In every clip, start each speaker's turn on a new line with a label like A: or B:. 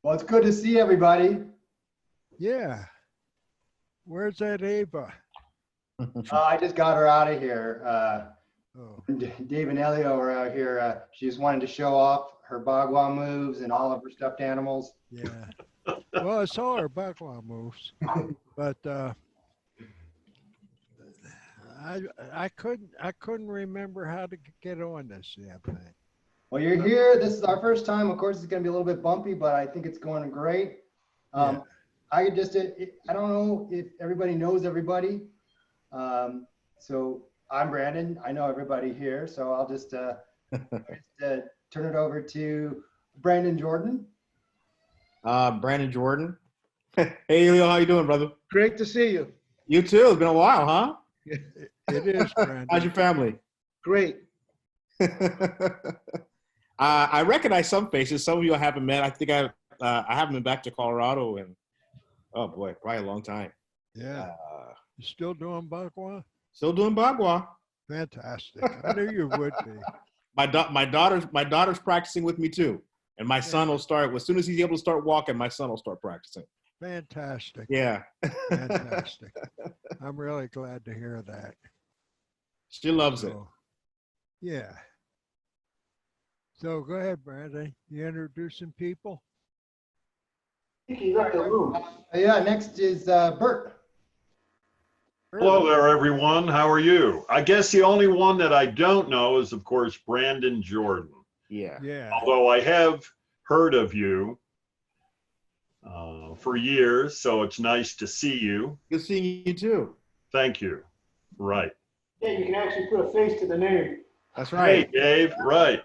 A: Well, it's good to see everybody.
B: Yeah. Where's that Ava?
A: I just got her out of here.
B: Oh,
A: Dave and Elio are out here. She just wanted to show off her Bagua moves and all of her stuffed animals.
B: yeah. Well, I saw her backlog moves, but I couldn't remember how to get on this damn thing.
A: Well, you're here. This is our first time. Of course, it's going to be a little bit bumpy, but I think it's going great.
B: Yeah.
A: I don't know if everybody knows everybody. So I'm Brandon. I know everybody here. So I'll just turn it over to Brandon Jordan.
C: Brandon Jordan. Hey, Leo, how you doing, brother?
D: Great to see you.
C: You too. It's been a while, huh?
B: It is, Brandon.
C: How's your family?
D: Great.
C: I recognize some faces. Some of you I haven't met. I think I haven't been back to Colorado in, oh boy, probably a long time.
B: Yeah. You still doing Bagua?
C: Still doing Bagua.
B: Fantastic. I knew you would be.
C: My daughter's practicing with me too, and my son will start as soon as he's able to start walking. My son will start practicing.
B: Fantastic.
C: Yeah.
B: Fantastic. I'm really glad to hear that.
C: She loves it.
B: So, yeah. So go ahead, Brandon. You introducing people?
D: He left the room.
A: Yeah, next is Bert.
E: Hello there, everyone. How are you? I guess the only one that I don't know is, of course, Brandon Jordan.
C: Yeah.
B: Yeah.
E: Although I have heard of you for years, so it's nice to see you.
C: Good seeing you too.
E: Thank you. Right.
D: Yeah, you can actually put a face to the name.
C: That's
E: Hey,
C: right.
E: Dave. Right.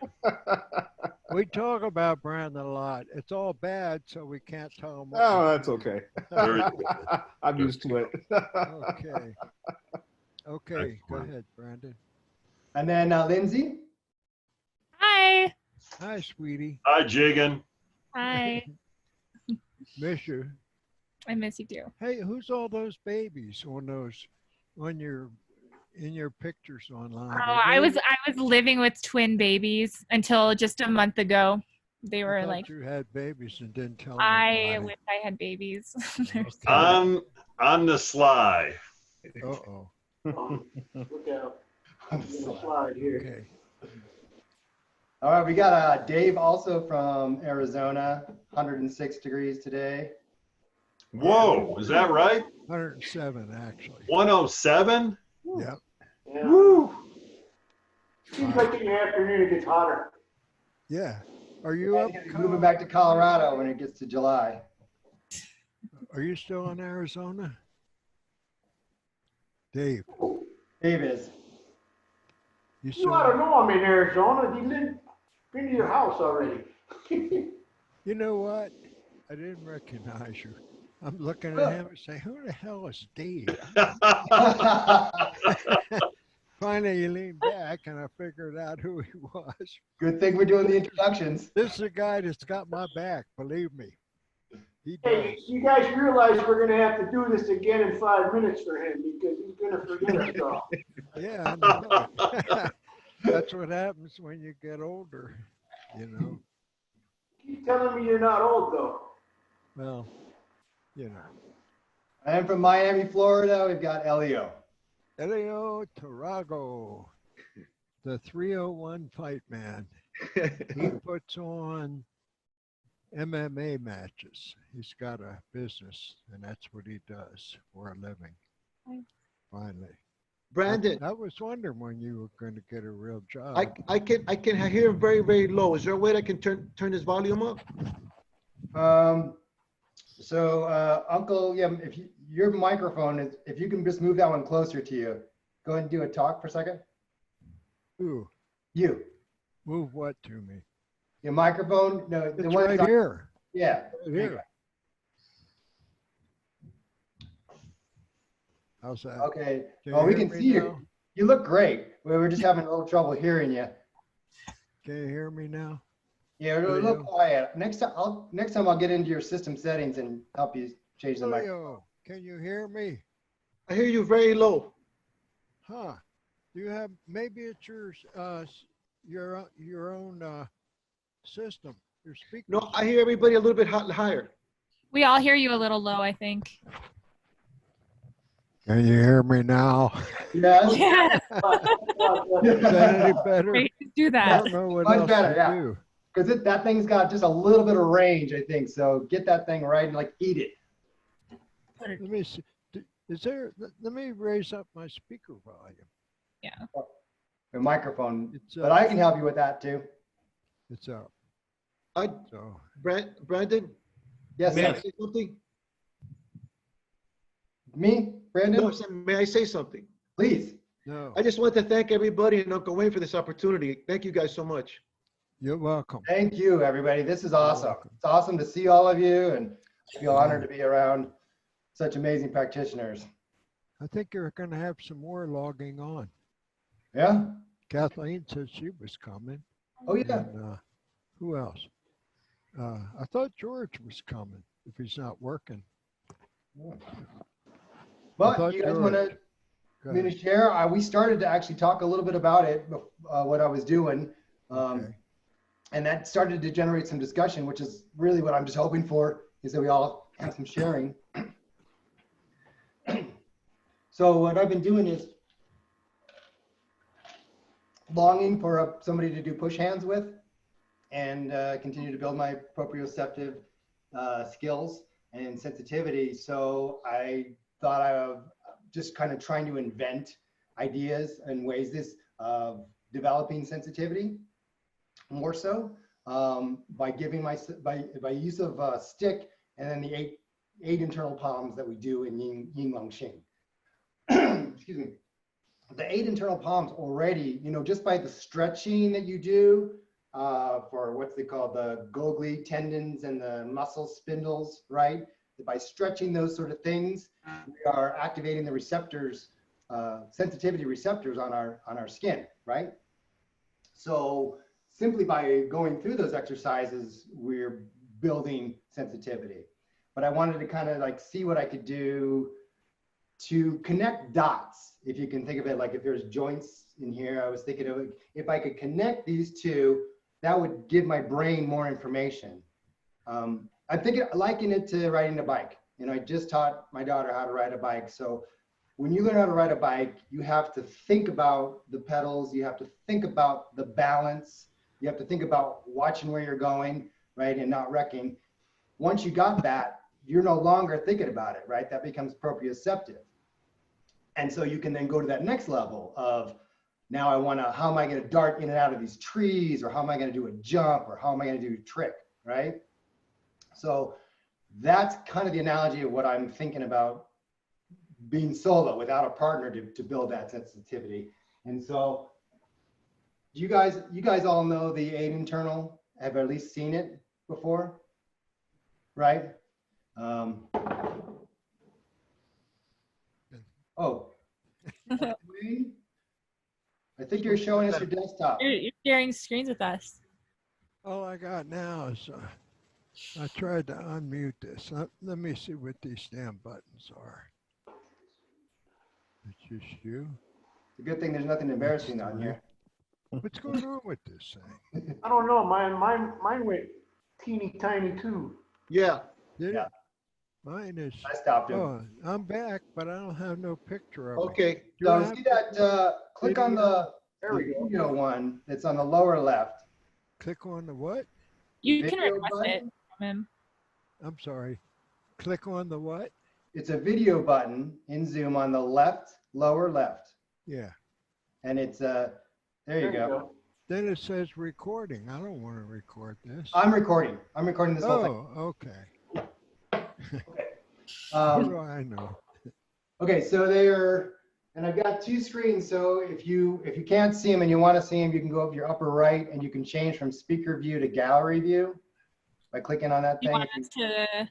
B: We talk about Brandon a lot. It's all bad, so we can't tell him.
C: Oh, that's okay.
E: Very
C: I'm used to it.
B: Okay. Okay, go
E: Excellent.
B: ahead, Brandon.
A: And then Lindsay.
F: Hi.
B: Hi, sweetie.
E: Hi, Jigan.
F: Hi.
B: Miss you.
F: I miss you too.
B: Hey, who's all those babies on your pictures online?
F: Oh, I was living with twin babies until just a month ago. They
B: I
F: were
B: thought
F: like,
B: you had babies and didn't tell
F: I
B: nobody.
F: wish I had babies. They're so-
B: Okay.
E: On the sly.
B: Uh-oh.
D: Look out. The slide here.
B: Okay.
A: All right, we got Dave also from Arizona, 106 degrees today.
E: Whoa, is that right?
B: 107, actually.
E: 107?
B: Yep.
D: Yeah.
E: Woo!
D: Seems like in the afternoon it gets hotter.
B: Yeah. Are you up?
A: He's moving back to Colorado when it gets to July.
B: Are you still in Arizona? Dave,
A: Dave is.
B: you
D: You
B: still?
D: ought to know I'm in Arizona. Been to your house already.
B: You know what? I didn't recognize you. I'm looking at him and saying, who the hell is Dave? Finally, he leaned back and I figured out who he was.
A: Good thing we're doing the introductions.
B: This is a guy that's got my back, believe me. He
D: Hey,
B: does.
D: you guys realize we're going to have to do this again in 5 minutes for him because he's going to forget stuff.
B: Yeah, I know. That's what happens when you get older, you know.
D: Keep telling me you're not old, though.
B: Well, you know.
A: And from Miami, Florida, we've got Elio.
B: Elio Tarago, the 301 fight man. He puts on MMA matches. He's got a business, and that's what he does for a living. Finally.
G: Brandon,
B: I was wondering when you were going to get a real job.
G: I can hear very, very low. Is there a way that I can turn this volume up?
A: Uncle, yeah, if your microphone is, if you can just move that one closer to you, go ahead and do a talk for a second.
B: Ooh,
A: You,
B: move what to me?
A: your microphone, no, the
B: It's
A: one
B: right
A: that's-
B: here.
A: Yeah.
B: Right here. How's that?
A: Okay.
B: Can
A: Oh, we
B: hear
A: can
B: me
A: see you.
B: now?
A: You look great. We were just having a little trouble hearing you.
B: Can you hear me now?
A: Yeah, a little
B: Leo.
A: quiet. Next time I'll get into your system settings and help you change the mic.
B: Leo, can you hear me?
G: I hear you very low.
B: Huh? Do you have, maybe it's your own system. Your speaker.
G: No, I hear everybody a little bit higher.
F: We all hear you a little low, I think.
B: Can you hear me now?
A: Yes.
F: Yeah,
B: Is that any better?
F: great. Do
B: I
F: that.
B: don't know what
A: Much
B: else
A: better,
B: to
A: yeah.
B: do.
A: Because that thing's got just a little bit of range, I think. So get that thing right and like eat it.
B: Let me see. Is there? Let me raise up my speaker volume.
A: The microphone.
B: It's
A: But I can help you with that too.
B: It's up.
G: I,
B: So
G: Brandon,
A: Yes,
G: may I
A: sir.
G: say something?
A: Me, Brandon?
G: No, may I say something?
A: Please.
B: no,
G: I just want to thank everybody and Uncle Wayne for this opportunity. Thank you guys so much.
B: you're welcome.
A: Thank you, everybody. This is awesome.
B: welcome.
A: It's awesome to see all of you, and I feel honored to be around such amazing practitioners.
B: I think you're going to have some more logging on.
A: Yeah?
B: Kathleen said she was coming.
A: Oh, yeah.
B: And, who else? I thought George was coming if he's not working.
A: But
B: thought
A: you guys
B: George-
A: want to
B: Go
A: me to
B: ahead.
A: share? We started to actually talk a little bit about it, what I was doing.
B: Okay.
A: And that started to generate some discussion, which is really what I'm just hoping for, is that we all have some sharing. So what I've been doing is longing for somebody to do push hands with and continue to build my proprioceptive skills and sensitivity. So I thought of just kind of trying to invent ideas and ways of developing sensitivity more so by giving by use of stick and then the eight internal palms that we do in Ying Hsing. Excuse me. The 8 internal palms already, just by the stretching that you do for what's they call the Golgi tendons and the muscle spindles, right? By stretching those sort of things, we are activating the receptors, sensitivity receptors on our skin, right? So simply by going through those exercises, we're building sensitivity. But I wanted to kind of like see what I could do to connect dots. If you can think of it like if there's joints in here, I was thinking of if I could connect these two, that would give my brain more information. I'm liking it to riding a bike. I just taught my daughter how to ride a bike. So when you learn how to ride a bike, you have to think about the pedals, you have to think about the balance, you have to think about watching where you're going, right, and not wrecking. Once you got that, you're no longer thinking about it, right? That becomes proprioceptive. And so you can then go to that next level of, now how am I gonna dart in and out of these trees, or how am I gonna do a jump, or how am I gonna do a trick, right? So that's kind of the analogy of what I'm thinking about being solo without a partner to build that sensitivity. And so you guys all know the 8 internal, have at least seen it before, right? Oh, Wayne, I think you're showing us your desktop.
F: You're sharing screens with us.
B: All I got now is I tried to unmute this. Let me see what these damn buttons are. It's just you.
A: It's a good thing there's nothing embarrassing on here.
B: What's going on with this thing?
D: I don't know, mine went teeny tiny too.
G: Yeah.
B: Did
A: Yeah.
B: it? Mine is.
A: I stopped him.
B: Oh, I'm back, but I don't have no picture of it.
G: Okay.
B: Do I
A: So
B: have
A: see that, click on the
D: There we go.
A: video one that's on the lower left.
B: click on the what?
F: You can
A: Video
F: request it
A: button?
F: from him.
B: I'm sorry. Click on the what?
A: It's a video button in Zoom on the left, lower left.
B: Yeah.
A: And it's, there you go.
B: Then it says recording. I don't want to record this.
A: I'm recording this whole thing.
B: Oh, okay.
A: Um,
B: What do I know?
A: Okay, so and I've got 2 screens. So if you can't see them and you want to see them, you can go up your upper right and you can change from speaker view to gallery view by clicking on that
F: You
A: thing.
F: want us to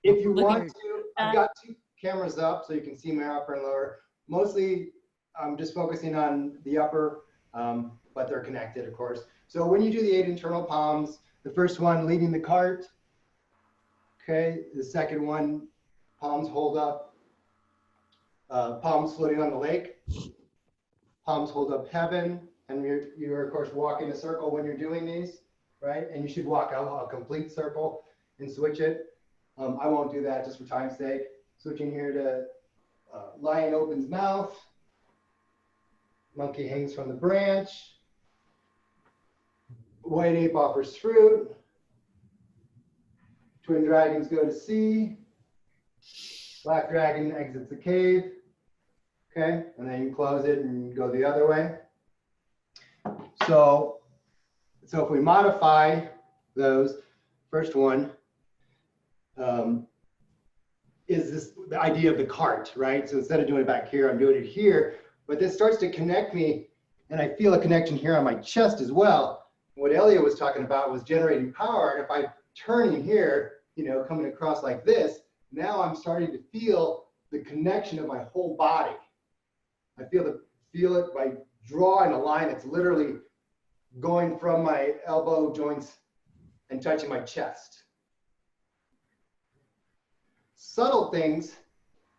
A: If you
F: look
A: want to, I've got 2 cameras up so you can see my upper and lower. Mostly I'm just focusing on the upper, but they're connected, of course. So when you do the 8 internal palms, the first one leading the cart, okay, the second one, palms hold up, palms floating on the lake, palms hold up heaven, and you're of course walking a circle when you're doing these. right? And you should walk out a complete circle and switch it. I won't do that just for time's sake. Switching here to lion opens mouth. Monkey hangs from the branch. White ape offers fruit. Twin dragons go to sea. Black dragon exits the cave. Okay, and then you close it and go the other way. So if we modify those, first one is this the idea of the cart, right? So instead of doing it back here, I'm doing it here. But this starts to connect me, and I feel a connection here on my chest as well. What Elliot was talking about was generating power. And if I'm turning here, you know, coming across like this, now I'm starting to feel the connection of my whole body. I feel it by drawing a line that's literally going from my elbow joints and touching my chest. Subtle things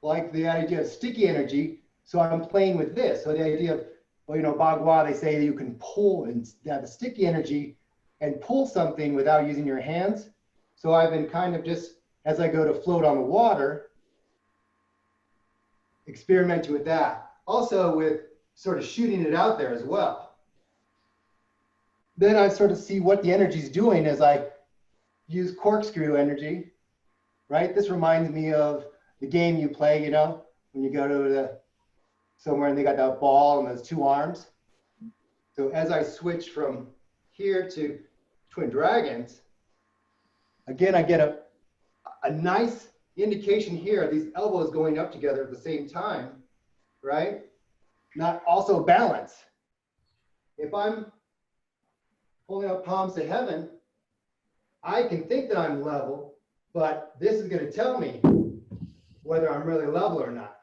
A: like the idea of sticky energy. So I'm playing with this. So the idea of, well, you know, Bagua, they say that you can pull and have the sticky energy and pull something without using your hands. So I've been kind of just, as I go to float on the water, experimenting with that. Also with sort of shooting it out there as well. Then I sort of see what the energy is doing as I use corkscrew energy, right? This reminds me of the game you play, you know, when you go to somewhere and they got that ball and those two arms. So as I switch from here to Twin Dragons, again, I get a nice indication here, these elbows going up together at the same time, right? Not also balance. If I'm holding up palms to heaven, I can think that I'm level, but this is going to tell me whether I'm really level or not.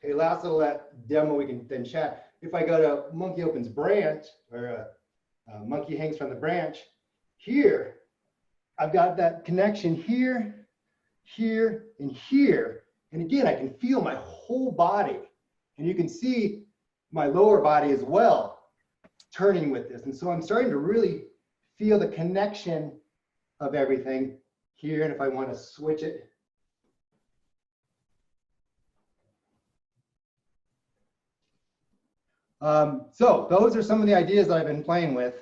A: Okay, last little demo we can then chat. If I go to monkey opens branch, or monkey hangs from the branch, here, I've got that connection here, here, and here. And again, I can feel my whole body. And you can see my lower body as well turning with this. And so I'm starting to really feel the connection of everything here. And if I want to switch it, so those are some of the ideas that I've been playing with.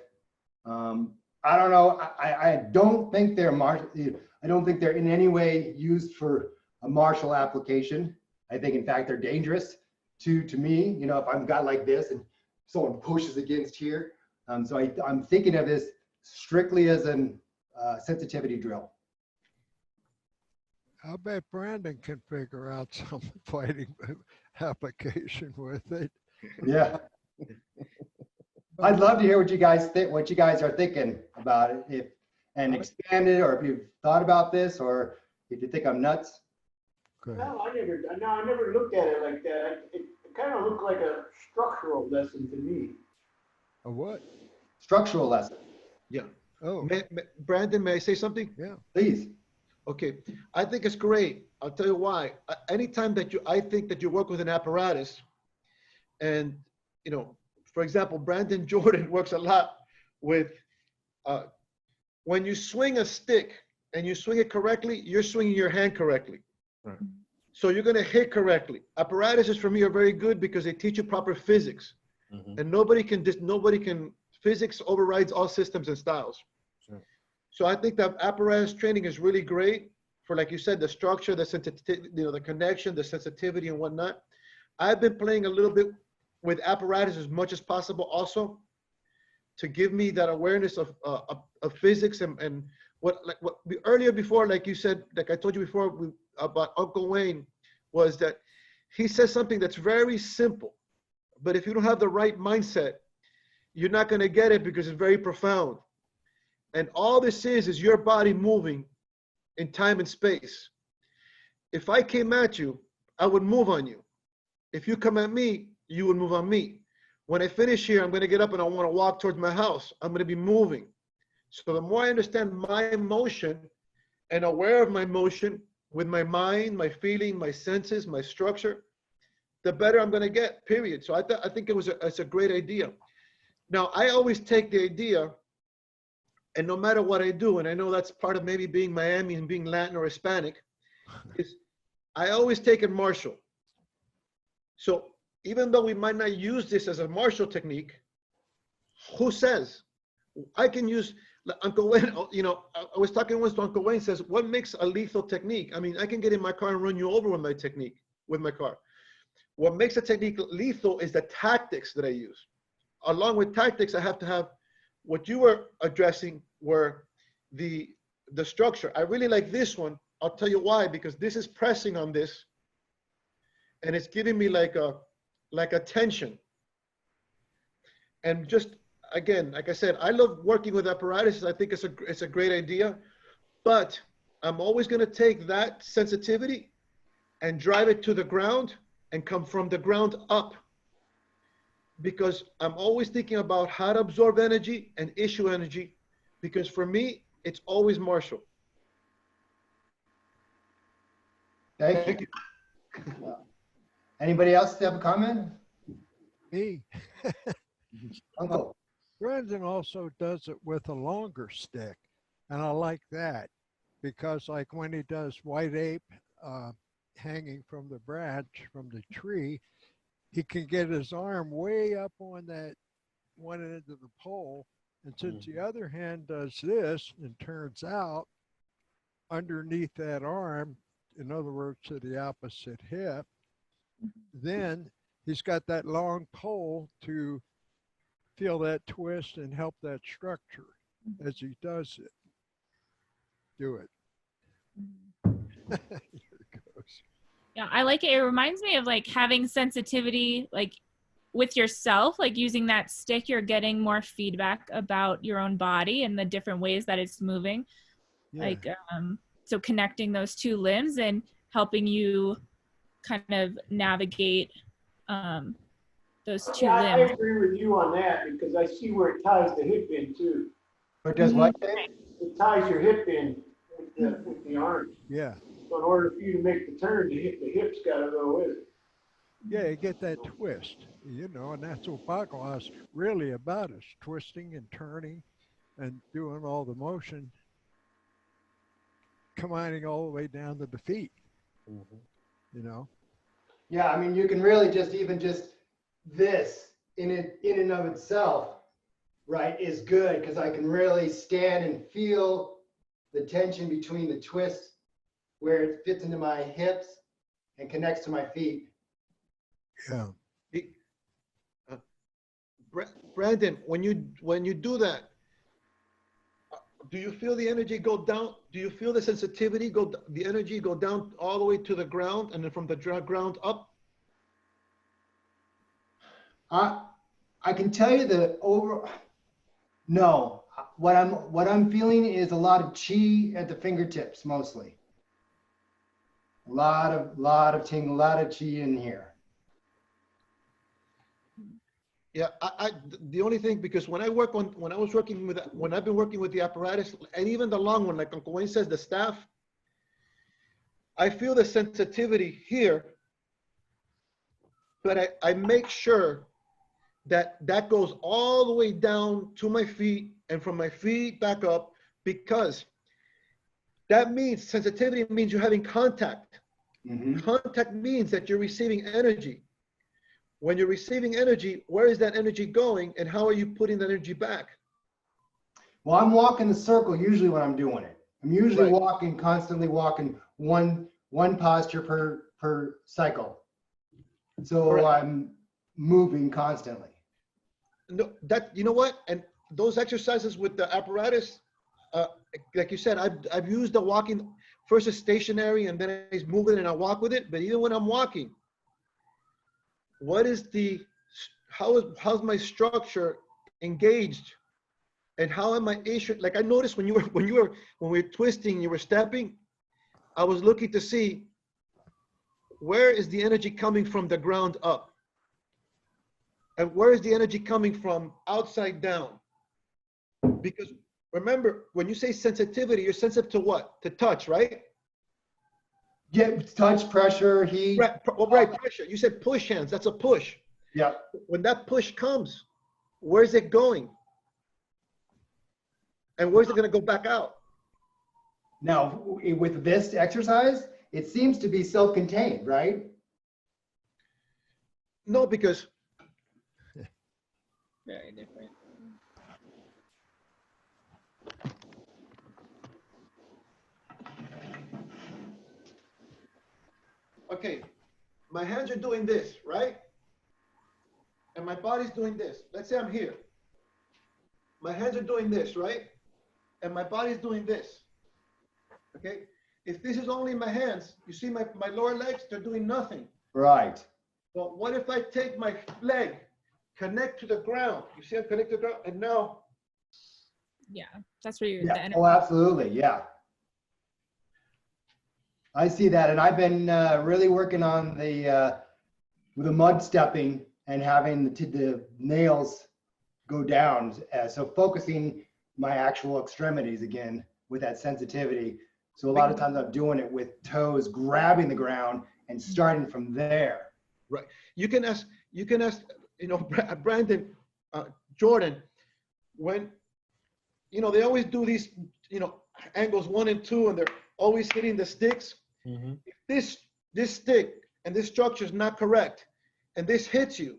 A: I don't know. I don't think they're I don't think they're in any way used for a martial application. I think, in fact, they're dangerous to me. You know, if I've got like this and someone pushes against here. So I'm thinking of this strictly as an sensitivity drill.
B: I bet Brandon can figure out some fighting application with it.
A: Yeah. I'd love to hear what you guys think, what you guys are thinking about it, and expand it, or if you've thought about this, or if you think I'm nuts.
B: Good.
D: No, I never looked at it like that. It kind of looked like a structural lesson to me.
B: A what?
A: Structural lesson.
G: Yeah.
B: Oh,
G: Brandon, may I say something?
B: yeah.
A: Please.
G: Okay, I think it's great. I'll tell you why. Anytime that I think that you work with an apparatus, and you know, for example, Brandon Jordan works a lot with when you swing a stick and you swing it correctly, you're swinging your hand correctly.
C: Right.
G: So you're going to hit correctly. Apparatuses for me are very good because they teach you proper physics, and nobody can. Physics overrides all systems and styles.
C: Sure.
G: So I think that apparatus training is really great for, like you said, the structure, the sensitivity, you know, the connection, the sensitivity, and whatnot. I've been playing a little bit with apparatus as much as possible, also, to give me that awareness of physics and what earlier before, like you said, like I told you before about Uncle Wayne, was that he says something that's very simple, but if you don't have the right mindset, you're not going to get it because it's very profound. And all this is your body moving in time and space. If I came at you, I would move on you. If you come at me, you would move on me. When I finish here, I'm going to get up and I want to walk towards my house. I'm going to be moving. So the more I understand my motion and aware of my motion with my mind, my feeling, my senses, my structure, the better I'm going to get, period. So I think it's a great idea. Now, I always take the idea, and no matter what I do, and I know that's part of maybe being Miami and being Latin or Hispanic, is I always take it martial. So even though we might not use this as a martial technique, who says? I can use, Uncle Wayne, you know, I was talking once to Uncle Wayne, says, what makes a lethal technique? I mean, I can get in my car and run you over with my technique, with my car. What makes a technique lethal is the tactics that I use. Along with tactics, I have to have what you were addressing were the structure. I really like this one. I'll tell you why, because this is pressing on this and it's giving me like a tension. And just, again, like I said, I love working with apparatuses. I think it's a great idea, but I'm always going to take that sensitivity and drive it to the ground and come from the ground up, because I'm always thinking about how to absorb energy and issue energy, because for me, it's always martial.
A: Thank you. Anybody else have a comment?
B: Me.
A: Uncle.
B: Brendan also does it with a longer stick, and I like that because, like when he does white ape hanging from the branch from the tree, he can get his arm way up on that one end of the pole, and since the other hand does this and turns out underneath that arm, in other words, to the opposite hip, then he's got that long pole to feel that twist and help that structure as he does it. Do it. Here it goes.
F: Yeah, I like it. It reminds me of like having sensitivity, like with yourself, like using that stick, you're getting more feedback about your own body and the different ways that it's moving. Yeah. Like, so connecting those two limbs and helping you kind of navigate those two limbs.
D: I agree with you on that, because I see where it ties the hip in too.
A: What does what?
D: It ties your hip in with the arms.
B: Yeah.
D: So in order for you to make the turn, the hip's got to go with it.
B: Yeah, you get that twist, you know, and that's what Bagua is really about, is twisting and turning and doing all the motion, combining all the way down to the feet, you know?
A: Yeah, I mean, you can really just this in and of itself, right, is good, because I can really stand and feel the tension between the twist where it fits into my hips and connects to my feet.
B: Yeah.
G: Brandon, when you do that, do you feel the energy go down? Do you feel the sensitivity the energy go down all the way to the ground, and then from the ground up?
A: I can tell you no. What I'm feeling is a lot of chi at the fingertips mostly. A lot of tingle, a lot of chi in here.
G: Yeah, the only thing, because when I've been working with the apparatus, and even the long one, like Uncle Wayne says, the staff, I feel the sensitivity here, but I make sure that goes all the way down to my feet and from my feet back up, because that means sensitivity means you're having contact. Contact means that you're receiving energy. When you're receiving energy, where is that energy going, and how are you putting that energy back?
A: Well, I'm walking the circle usually when I'm doing it. I'm usually constantly walking one posture per cycle. So correct. I'm moving constantly.
G: No, you know what? And those exercises with the apparatus, like you said, I've used the walking, first it's stationary and then I move it and I walk with it. But even when I'm walking, how's my structure engaged, and how am I issued? Like I noticed when we were twisting, you were stepping, I was looking to see where is the energy coming from the ground up, and where is the energy coming from outside down? Because remember, when you say sensitivity, you're sensitive to what? To touch, right?
A: Get touch, pressure, heat.
G: Right, pressure. You said push hands. That's a push.
A: Yeah.
G: When that push comes, where's it going? And where's it going to go back out?
A: Now, with this exercise, it seems to be self-contained, right?
G: No, because
F: Very different.
G: okay, my hands are doing this, right? And my body's doing this. Let's say I'm here. My hands are doing this, right? And my body's doing this. Okay? If this is only my hands, you see my lower legs, they're doing nothing.
A: Right.
G: But what if I take my leg, connect to the ground? You see I'm connected to the ground, and now.
F: Yeah, that's where you're.
A: Yeah. Oh, absolutely. Yeah. I see that, and I've been really working on the mud stepping and having the nails go down. So focusing my actual extremities again with that sensitivity. So a lot of times I'm doing it with toes grabbing the ground and starting from there.
G: Right. You can ask, Brandon, Jordan, when, they always do these, angles 1 and 2, and they're always hitting the sticks.
C: Mm-hmm.
G: If this stick and this structure is not correct, and this hits you,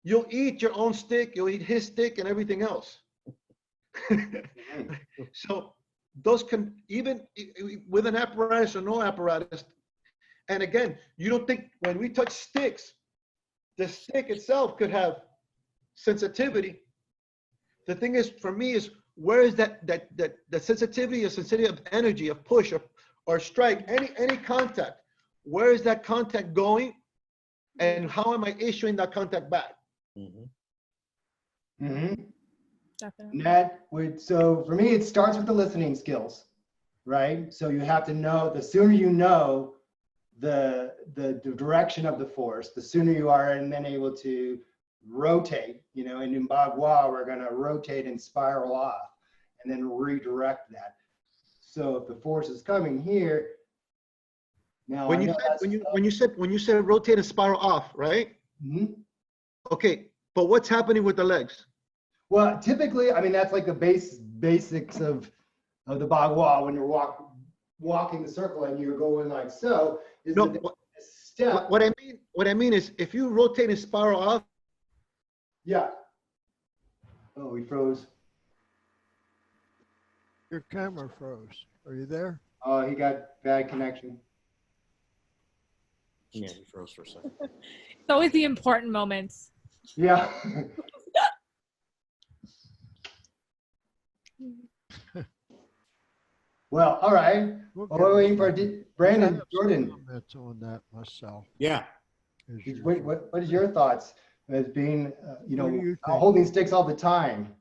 G: you'll eat your own stick, you'll eat his stick and everything else. So those can, even with an apparatus or no apparatus, and again, you don't think when we touch sticks, the stick itself could have sensitivity. The thing is, for me, is where is that sensitivity of energy, of push or strike, any contact, where is that contact going, and how am I issuing that contact back?
C: Mm-hmm.
A: Mm-hmm.
F: Definitely.
A: So for me, it starts with the listening skills, right? So you have to know, the sooner you know the direction of the force, the sooner you are and then able to rotate, and in Bagua, we're going to rotate and spiral off and then redirect that. So if the force is coming here, now
G: When you said rotate and spiral off, right?
A: Mm-hmm.
G: Okay, but what's happening with the legs?
A: Well, typically, that's like the basics of the Bagua when you're walking the circle and you're going like so.
G: No,
A: Step.
G: what I mean is, if you rotate and spiral off.
A: Yeah. Oh, he froze.
B: Your camera froze. Are you there?
A: Oh, he got bad connection.
C: Yeah, he froze for a second.
F: It's always the important moments.
A: Yeah. Well, all right. We're waiting for Brandon, Jordan.
B: Comments on that myself.
C: Yeah.
A: What is your thoughts as being,
B: What do you think?
A: holding sticks all the time?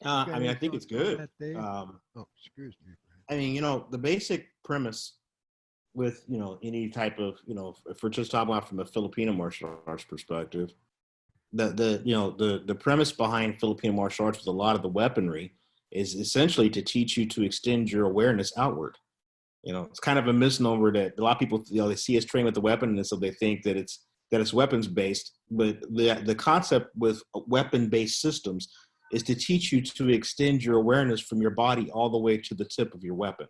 C: I think it's good.
B: Excuse me.
C: The basic premise with, any type of, if we're just talking about from a Filipino martial arts perspective, the premise behind Filipino martial arts with a lot of the weaponry is essentially to teach you to extend your awareness outward. It's kind of a misnomer that a lot of people, they see us train with the weapon, and so they think that it's weapons based. But the concept with weapon based systems is to teach you to extend your awareness from your body all the way to the tip of your weapon.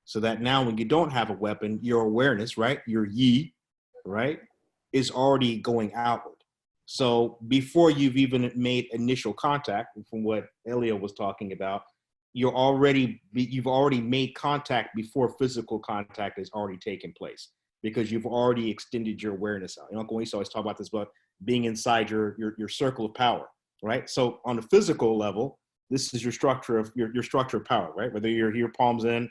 C: So that now when you don't have a weapon, your awareness, right, your yi, right, is already going outward. So before you've even made initial contact, from what Elio was talking about, you've already made contact before physical contact has already taken place, because you've already extended your awareness out. Uncle Luis always talk about this, about being inside your circle of power, right? So on the physical level, this is your structure of your structure of power, right? Whether you're here palms in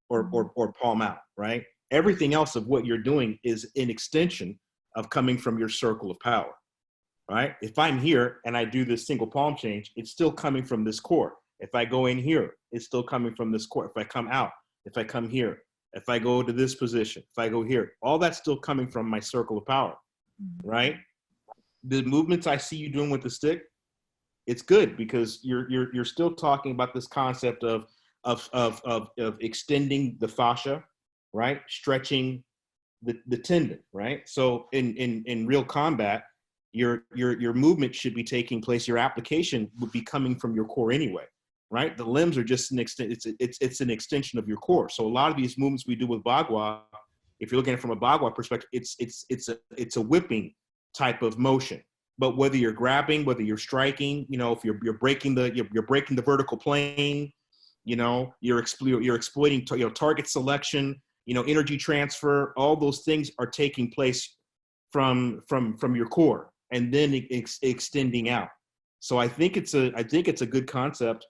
C: or palm out, right? Everything else of what you're doing is an extension of coming from your circle of power, right? If I'm here and I do this single palm change, it's still coming from this core. If I go in here, it's still coming from this core. If I come out, if I come here, if I go to this position, if I go here, all that's still coming from my circle of power, right? The movements I see you doing with the stick, it's good because you're still talking about this concept of extending the fascia right? Stretching the tendon, right? So in real combat, your movement should be taking place. Your application would be coming from your core anyway, right? The limbs are just an extent. It's an extension of your core. So a lot of these movements we do with Bagua, if you're looking at it from a Bagua perspective, it's a whipping type of motion. But whether you're grabbing, whether you're striking, you know, if you're breaking the vertical plane, you know, you're exploiting target selection, you know, energy transfer, all those things are taking place from your core and then extending out. So I think it's a good concept,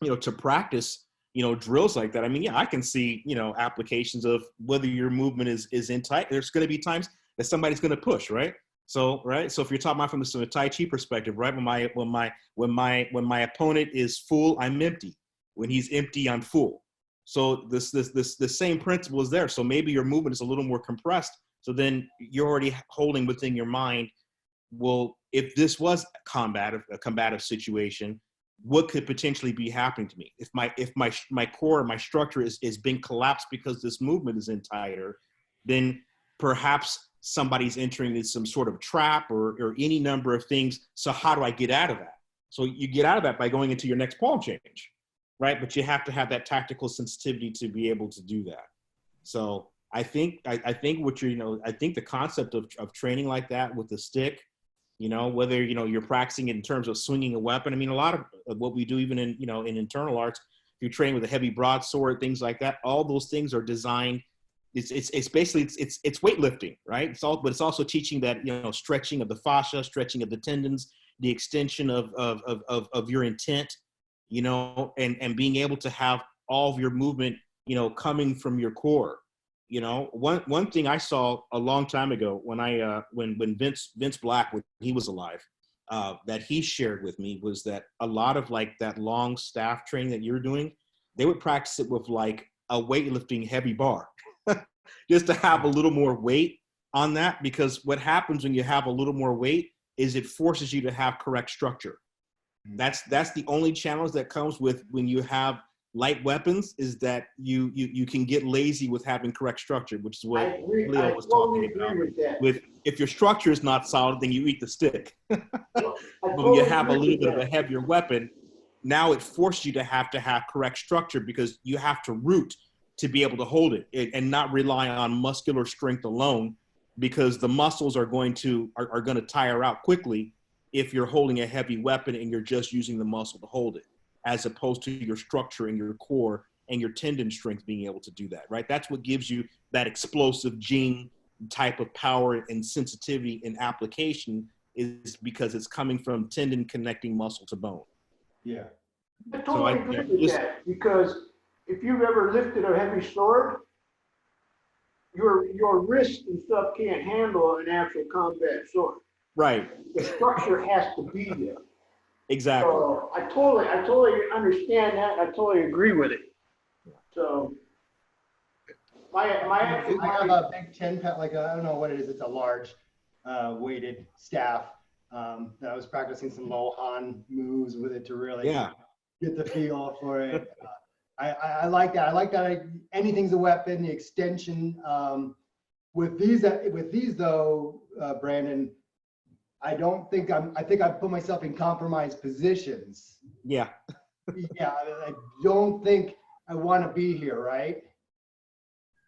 C: you know, to practice, you know, drills like that. I mean, yeah, I can see, you know, applications of whether your movement is in tight. There's going to be times that somebody's going to push, right? So, right. So if you're talking about from the Tai Chi perspective, right? When my opponent is full, I'm empty. When he's empty, I'm full. So the same principle is there. So maybe your movement is a little more compressed. So then you're already holding within your mind, well, if this was a combative situation, what could potentially be happening to me? If my core, my structure is being collapsed because this movement is in tighter, then perhaps somebody's entering in some sort of trap or any number of things. So how do I get out of that? So you get out of that by going into your next palm change, right? But you have to have that tactical sensitivity to be able to do that. So I think what I think the concept of training like that with the stick, you know, whether, you know, you're practicing it in terms of swinging a weapon. I mean, a lot of what we do, even in, you know, in internal arts, if you train with a heavy broadsword, things like that, all those things are designed. It's basically it's weightlifting, right? But it's also teaching that, you know, stretching of the fascia, stretching of the tendons, the extension of your intent, you know, and being able to have all of your movement, you know, coming from your core. You know, one thing I saw a long time ago when Vince Black, when he was alive, that he shared with me was that a lot of like that long staff training that you're doing, they would practice it with like a weightlifting heavy bar. Just to have a little more weight on that, because what happens when you have a little more weight is it forces you to have correct structure. That's the only challenge that comes with when you have light weapons, is that you can get lazy with having correct structure, which is what Leo was talking about. With if your structure is not solid, then you eat the stick. But when you have a little bit of a heavier weapon, now it forces you to have correct structure, because you have to root to be able to hold it and not rely on muscular strength alone, because the muscles are going to tire out quickly if you're holding a heavy weapon and you're just using the muscle to hold it, as opposed to your structure and your core and your tendon strength being able to do that, right? That's what gives you that explosive Ying type of power and sensitivity in application, is because it's coming from tendon connecting muscle to bone.
A: Yeah.
D: I totally agree with that, because if you've ever lifted a heavy sword, your wrist and stuff can't handle an actual combat sword.
C: Right.
D: The structure has to be there.
C: Exactly.
D: So I totally understand that. I totally agree with it. So
A: I have a big 10-pound, like I don't know what it is. It's a large weighted staff that I was practicing some Lohan moves with it to really get the feel for it. I like that. I like that. Anything's a weapon. The extension. With these though, Brandon, I think I put myself in compromised positions.
C: Yeah.
A: Yeah. I don't think I want to be here, right?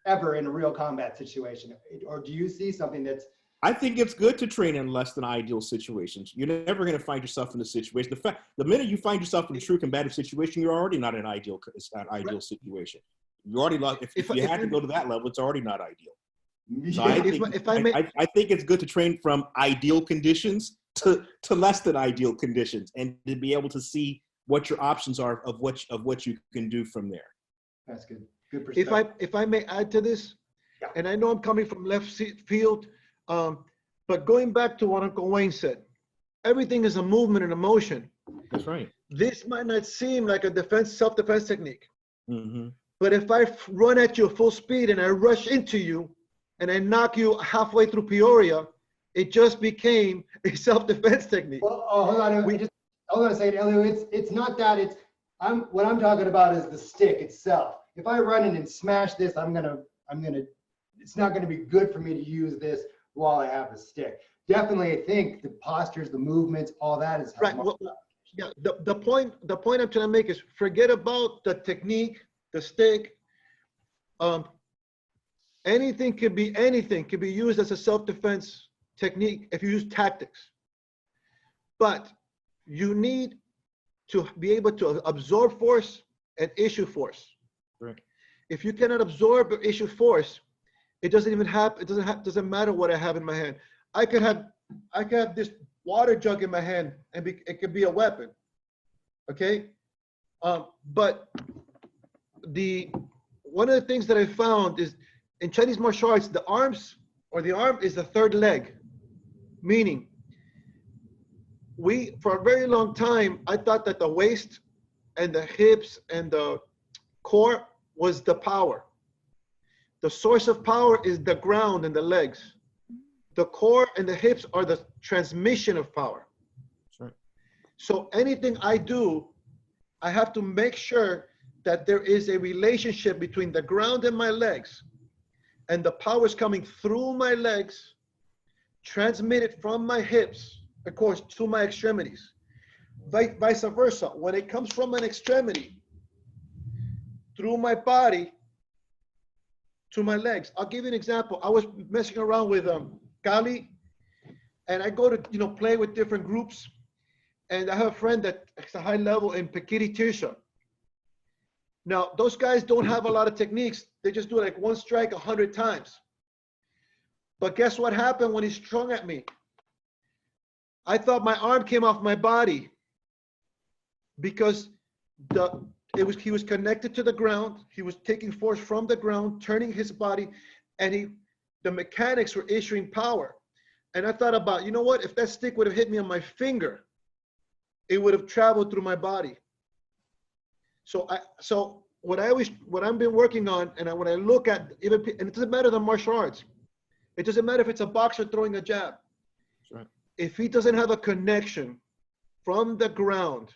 A: Ever in a real combat situation. Or do you see something that's?
C: I think it's good to train in less than ideal situations. You're never going to find yourself in a situation. The minute you find yourself in a true combative situation, you're already not in an ideal situation. You already lost. If you had to go to that level, it's already not ideal. So I think it's good to train from ideal conditions to less than ideal conditions, and to be able to see what your options are of what you can do from there.
A: That's good. Good perspective.
G: If I may add to this,
A: yeah.
G: And I know I'm coming from left field, but going back to what Uncle Wayne said, everything is a movement and a motion.
C: That's right.
G: This might not seem like a self-defense technique,
C: mm-hmm.
G: but if I run at you full speed and I rush into you and I knock you halfway through Peoria, it just became a self-defense technique.
A: Well, hold on. Hold on a second, Elio. It's not that. What I'm talking about is the stick itself. If I run in and smash this, I'm gonna it's not gonna be good for me to use this while I have a stick. Definitely, I think the postures, the movements, all that is
G: Right. Well, yeah. The point I'm trying to make is forget about the technique, the stick. Anything can be used as a self-defense technique if you use tactics. But you need to be able to absorb force and issue force.
C: Right.
G: If you cannot absorb or issue force, it doesn't even happen. It doesn't matter what I have in my hand. I could have this water jug in my hand and it could be a weapon. Okay. But one of the things that I found is in Chinese martial arts, the arm is the third leg, meaning for a very long time, I thought that the waist and the hips and the core was the power. The source of power is the ground and the legs. The core and the hips are the transmission of power.
C: Sure.
G: So anything I do, I have to make sure that there is a relationship between the ground and my legs, and the power is coming through my legs, transmitted from my hips, of course, to my extremities. Vice versa. When it comes from an extremity through my body to my legs. I'll give you an example. I was messing around with Kali, and I go to play with different groups, and I have a friend that's a high level in Pekiri Tirsha. Now, those guys don't have a lot of techniques. They just do like one strike 100 times. But guess what happened when he strung at me? I thought my arm came off my body because he was connected to the ground. He was taking force from the ground, turning his body, and the mechanics were issuing power. And I thought about, you know what? If that stick would have hit me on my finger, it would have traveled through my body. So what I've been working on, and when I look at and it doesn't matter the martial arts. It doesn't matter if it's a boxer throwing a jab.
C: Right.
G: If he doesn't have a connection from the ground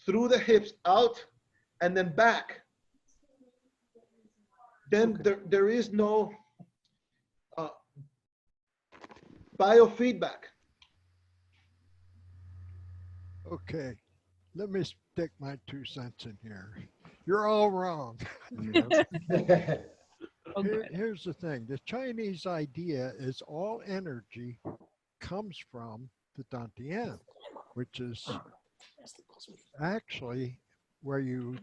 G: through the hips out and then back, then there is no biofeedback.
B: Okay, let me stick my 2 cents in here. You're all wrong. Here's the thing. The Chinese idea is all energy comes from the Dantian, which is actually where you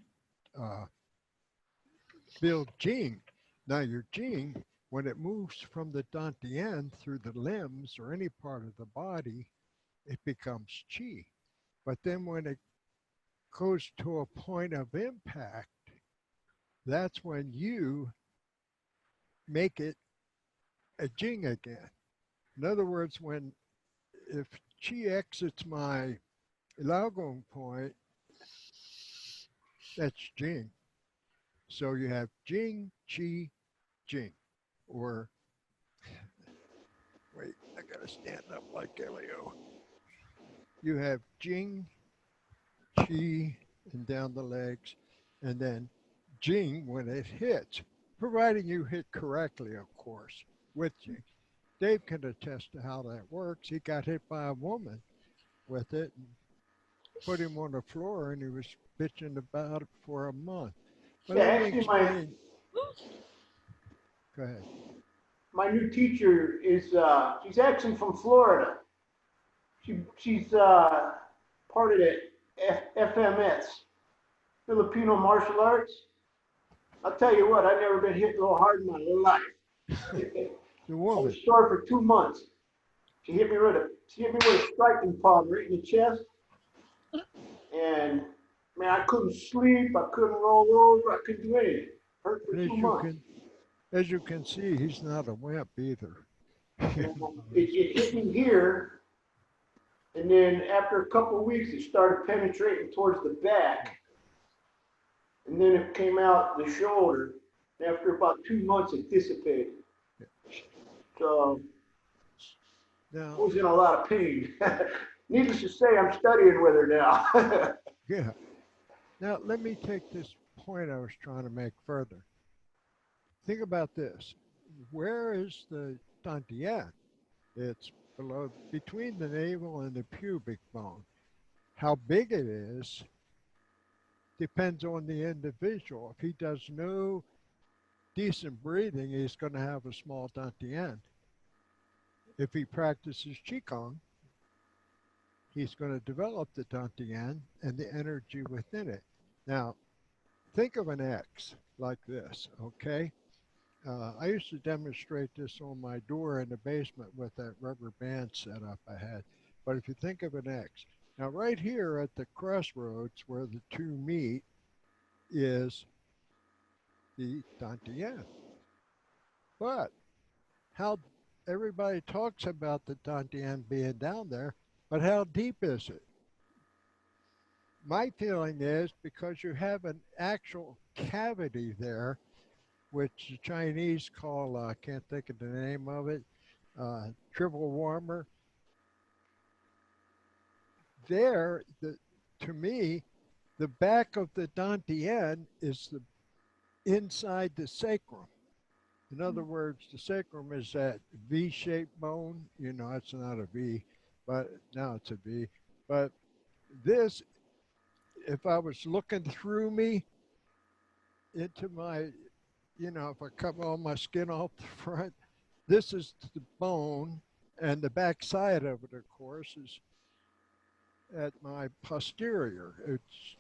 B: build Jing. Now your Jing, when it moves from the Dantian through the limbs or any part of the body, it becomes Qi. But then when it goes to a point of impact, that's when you make it a Jing again. In other words, if Qi exits my Laogong point, that's Jing. So you have Jing, Qi, Jing. Or, wait, I gotta stand up like Elio. You have Jing, Qi, and down the legs, and then Jing when it hits, providing you hit correctly, of course, with Jing. Dave can attest to how that works. He got hit by a woman with it and put him on the floor, and he was bitching about it for a month. But
D: Yeah,
B: let me
D: actually,
B: explain. Go ahead.
D: my new teacher is she's actually from Florida. She's part of the FMS, Filipino Martial Arts. I'll tell you what, I've never been hit a little hard in my life.
B: The
D: I
B: woman.
D: was sore for 2 months. She hit me with a striking palm right in the chest. And man, I couldn't sleep, I couldn't roll over, I couldn't do anything. Hurt for 2 months.
B: As you can see, he's not a wimp either.
D: It hit me here, and then after a couple of weeks, it started penetrating towards the back, and then it came out the shoulder. After about 2 months, it dissipated. So
B: Now,
D: I was in a lot of pain. Needless to say, I'm studying with her now.
B: yeah. Now, let me take this point I was trying to make further. think about this. Where is the dantian? It's below, between the navel and the pubic bone. How big it is depends on the individual. If he does no decent breathing, he's going to have a small dantian. If he practices qigong, he's going to develop the dantian and the energy within it. Now, think of an X like this, okay? I used to demonstrate this on my door in the basement with that rubber band setup I had. But if you think of an X, now right here at the crossroads where the two meet is the dantian. But how everybody talks about the dantian being down there, but how deep is it? My feeling is because you have an actual cavity there, which the Chinese call, I can't think of the name of it, triple warmer. There, to me, the back of the dantian is the inside the sacrum. In other words, the sacrum is that V-shaped bone. You know, it's not a V, but now it's a V. But this, if I was looking through me into my, you know, if I cut all my skin off the front, this is the bone, and the back side of it, of course, is at my posterior. It's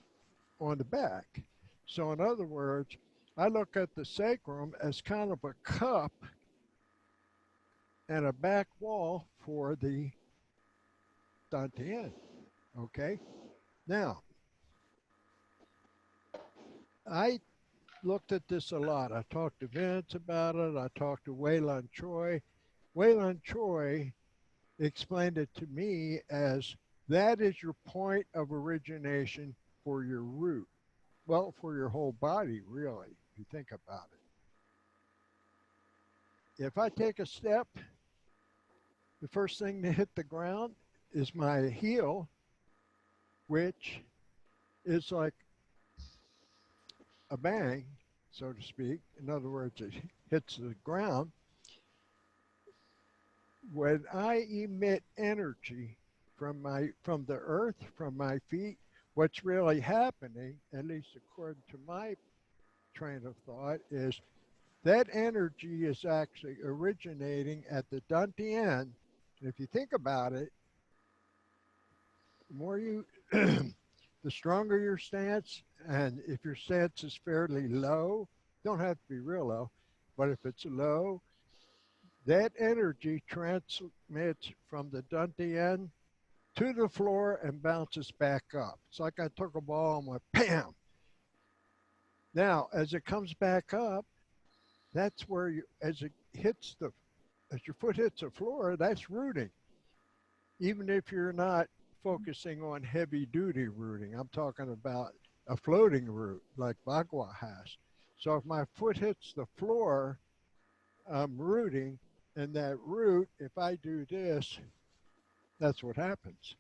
B: on the back. So in other words, I look at the sacrum as kind of a cup and a back wall for the dantian. Okay. Now, I looked at this a lot. I talked to Vince about it. I talked to Wei-Lun Choi. Wei-Lun Choi explained it to me as that is your point of origination for your root. Well, for your whole body, really, if you think about it. If I take a step, the first thing to hit the ground is my heel, which is like a bang, so to speak. In other words, it hits the ground. When I emit energy from the earth, from my feet, what's really happening, at least according to my train of thought, is that energy is actually originating at the dantian. If you think about it, the more you, the stronger your stance, and if your stance is fairly low, don't have to be real low, but if it's low, that energy transmits from the dantian to the floor and bounces back up. It's like I took a ball and went bam. Now, as it comes back up, that's where you, as your foot hits the floor, that's rooting. Even if you're not focusing on heavy duty rooting, I'm talking about a floating root like Bagua has. So if my foot hits the floor, I'm rooting, and that root, if I do this, that's what happens.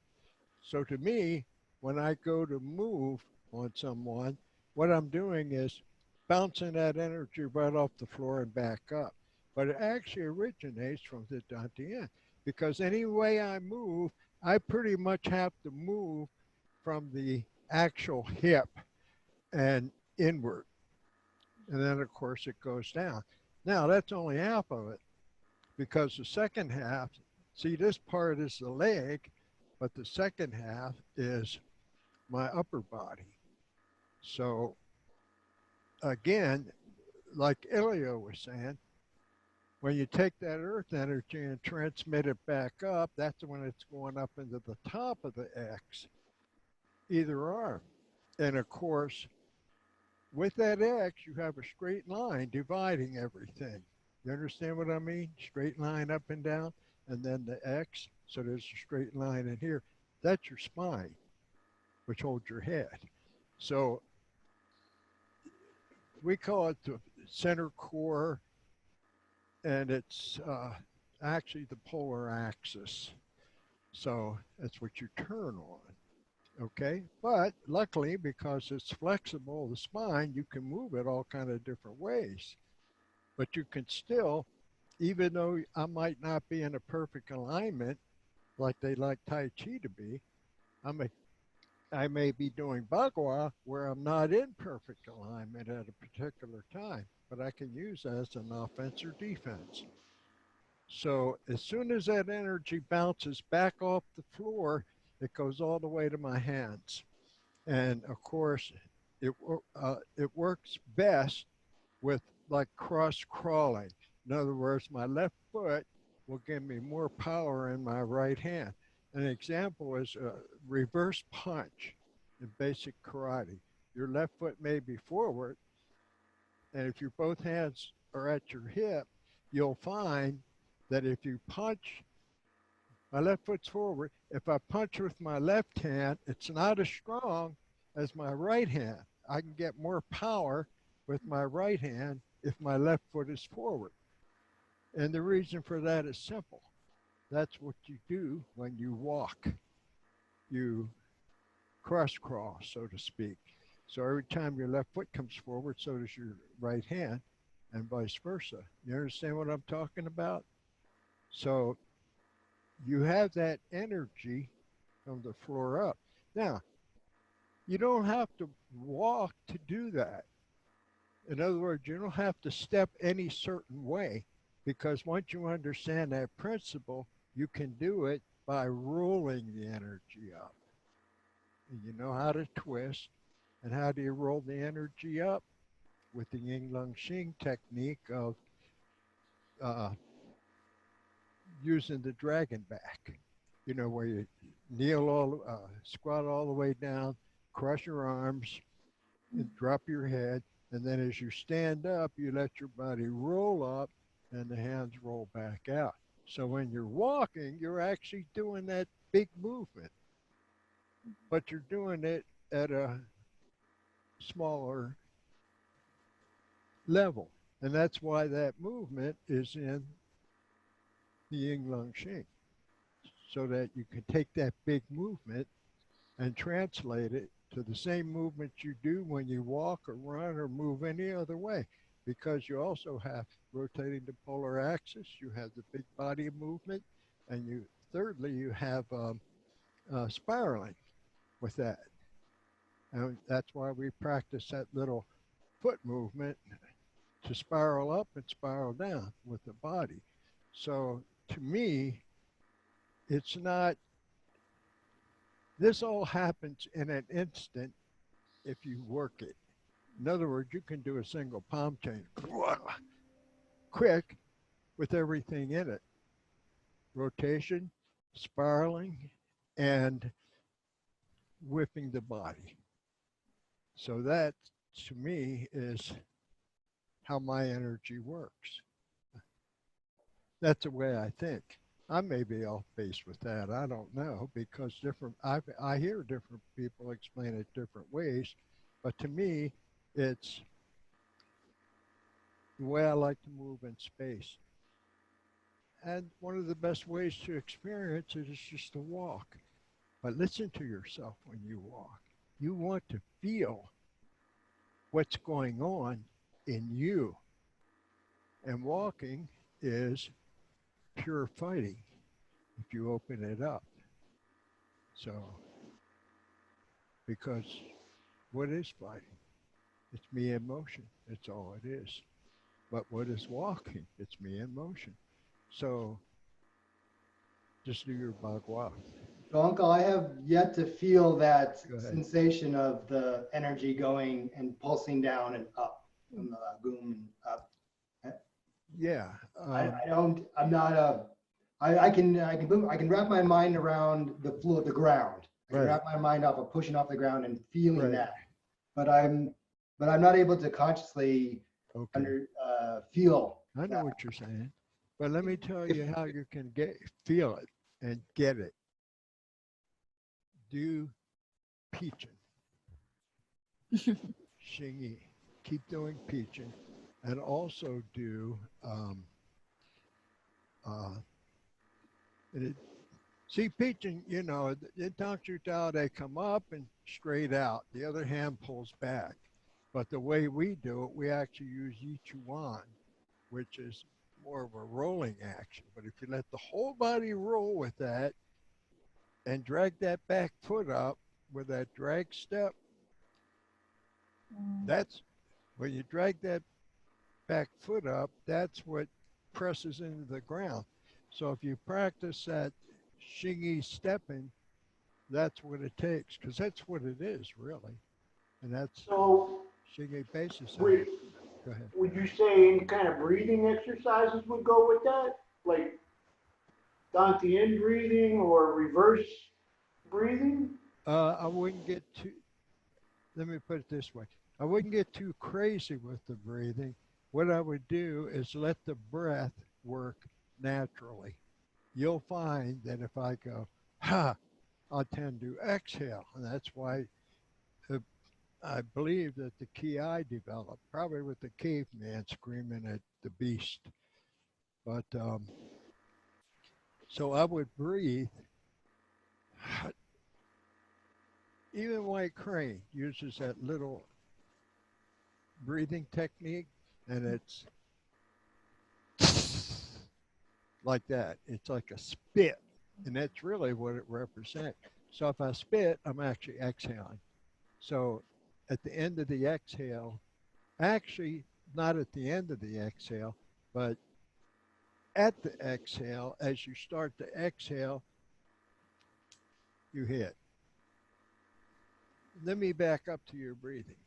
B: So to me, when I go to move on someone, what I'm doing is bouncing that energy right off the floor and back up. But it actually originates from the dantian, because any way I move, I pretty much have to move from the actual hip and inward. And then, of course, it goes down. Now, that's only half of it, because the second half, see, this part is the leg, but the second half is my upper body. So, again, like Ilya was saying, when you take that earth energy and transmit it back up, that's when it's going up into the top of the X, either arm. And of course, with that X, you have a straight line dividing everything. You understand what I mean? Straight line up and down, and then the X. So there's a straight line in here. That's your spine, which holds your head. So we call it the center core, and it's actually the polar axis. So that's what you turn on. Okay, but luckily, because it's flexible, the spine, you can move it all kind of different ways. But you can still, even though I might not be in a perfect alignment, like they like Tai Chi to be, I may be doing Bagua where I'm not in perfect alignment at a particular time, but I can use that as an offense or defense. So as soon as that energy bounces back off the floor, it goes all the way to my hands. And of course, it works best with like cross crawling. In other words, my left foot will give me more power in my right hand. An example is a reverse punch in basic karate. Your left foot may be forward, and if your both hands are at your hip, you'll find that if you punch, my left foot's forward, if I punch with my left hand, it's not as strong as my right hand. I can get more power with my right hand if my left foot is forward. And the reason for that is simple. That's what you do when you walk. You cross crawl, so to speak. So every time your left foot comes forward, so does your right hand, and vice versa. You understand what I'm talking about? So you have that energy from the floor up. Now, you don't have to walk to do that. In other words, you don't have to step any certain way, because once you understand that principle, you can do it by rolling the energy up. And you know how to twist. And how do you roll the energy up? With the Ying Hsing technique of using the dragon back. You know, where you kneel squat all the way down, cross your arms, and drop your head, and then as you stand up, you let your body roll up and the hands roll back out. So when you're walking, you're actually doing that big movement, but you're doing it at a smaller level. And that's why that movement is in the Ying Hsing, so that you can take that big movement and translate it to the same movement you do when you walk or run or move any other way, because you also have rotating the polar axis, you have the big body movement, and thirdly, you have spiraling with that. And that's why we practice that little foot movement to spiral up and spiral down with the body. So to me, it's not, this all happens in an instant if you work it. In other words, you can do a single palm change quick with everything in it. Rotation, spiraling, and whipping the body. So that, to me, is how my energy works. That's the way I think. I may be off base with that. I don't know, because I hear different people explain it different ways, but to me, it's the way I like to move in space. And one of the best ways to experience it is just to walk. But listen to yourself when you walk. You want to feel what's going on in you. And walking is pure fighting if you open it up. So, because what is fighting? It's me in motion. That's all it is. But what is walking? It's me in motion. So, just do your bagua.
A: So, Uncle, I have yet to feel that
B: Go ahead.
A: sensation of the energy going and pulsing down and up from the boom and up.
B: Yeah.
A: I can wrap my mind around the floor, the ground. I can
B: Right.
A: wrap my mind off of pushing off the ground and feeling
B: Right.
A: that. But I'm not able to consciously
B: Okay.
A: feel
B: I know
A: that.
B: what you're saying, but let me tell you how you can feel it and get it. Do peaching, Hsing. Keep doing peaching, and also do peaching. You know, in Tang Shu Tao, they come up and straight out. The other hand pulls back. But the way we do it, we actually use Yi Chuan, which is more of a rolling action. But if you let the whole body roll with that and drag that back foot up with that drag step, that's when you drag that back foot up, that's what presses into the ground. So if you practice that Hsing stepping, that's what it takes, because that's what it is, really. And that's
D: So
B: Hsing basis.
D: would,
B: Go ahead.
D: would you say any kind of breathing exercises would go with that? Like Dantian breathing or reverse breathing?
B: I wouldn't get too, let me put it this way. I wouldn't get too crazy with the breathing. What I would do is let the breath work naturally. You'll find that if I go, ha, I'll tend to exhale. And that's why I believe that the ki developed, probably with the caveman screaming at the beast. But so I would breathe. Even White Crane uses that little breathing technique, and it's like that. It's like a spit, and that's really what it represents. So if I spit, I'm actually exhaling. So at the end of the exhale, actually not at the end of the exhale, but at the exhale, as you start to exhale, you hit. Let me back up to your breathing.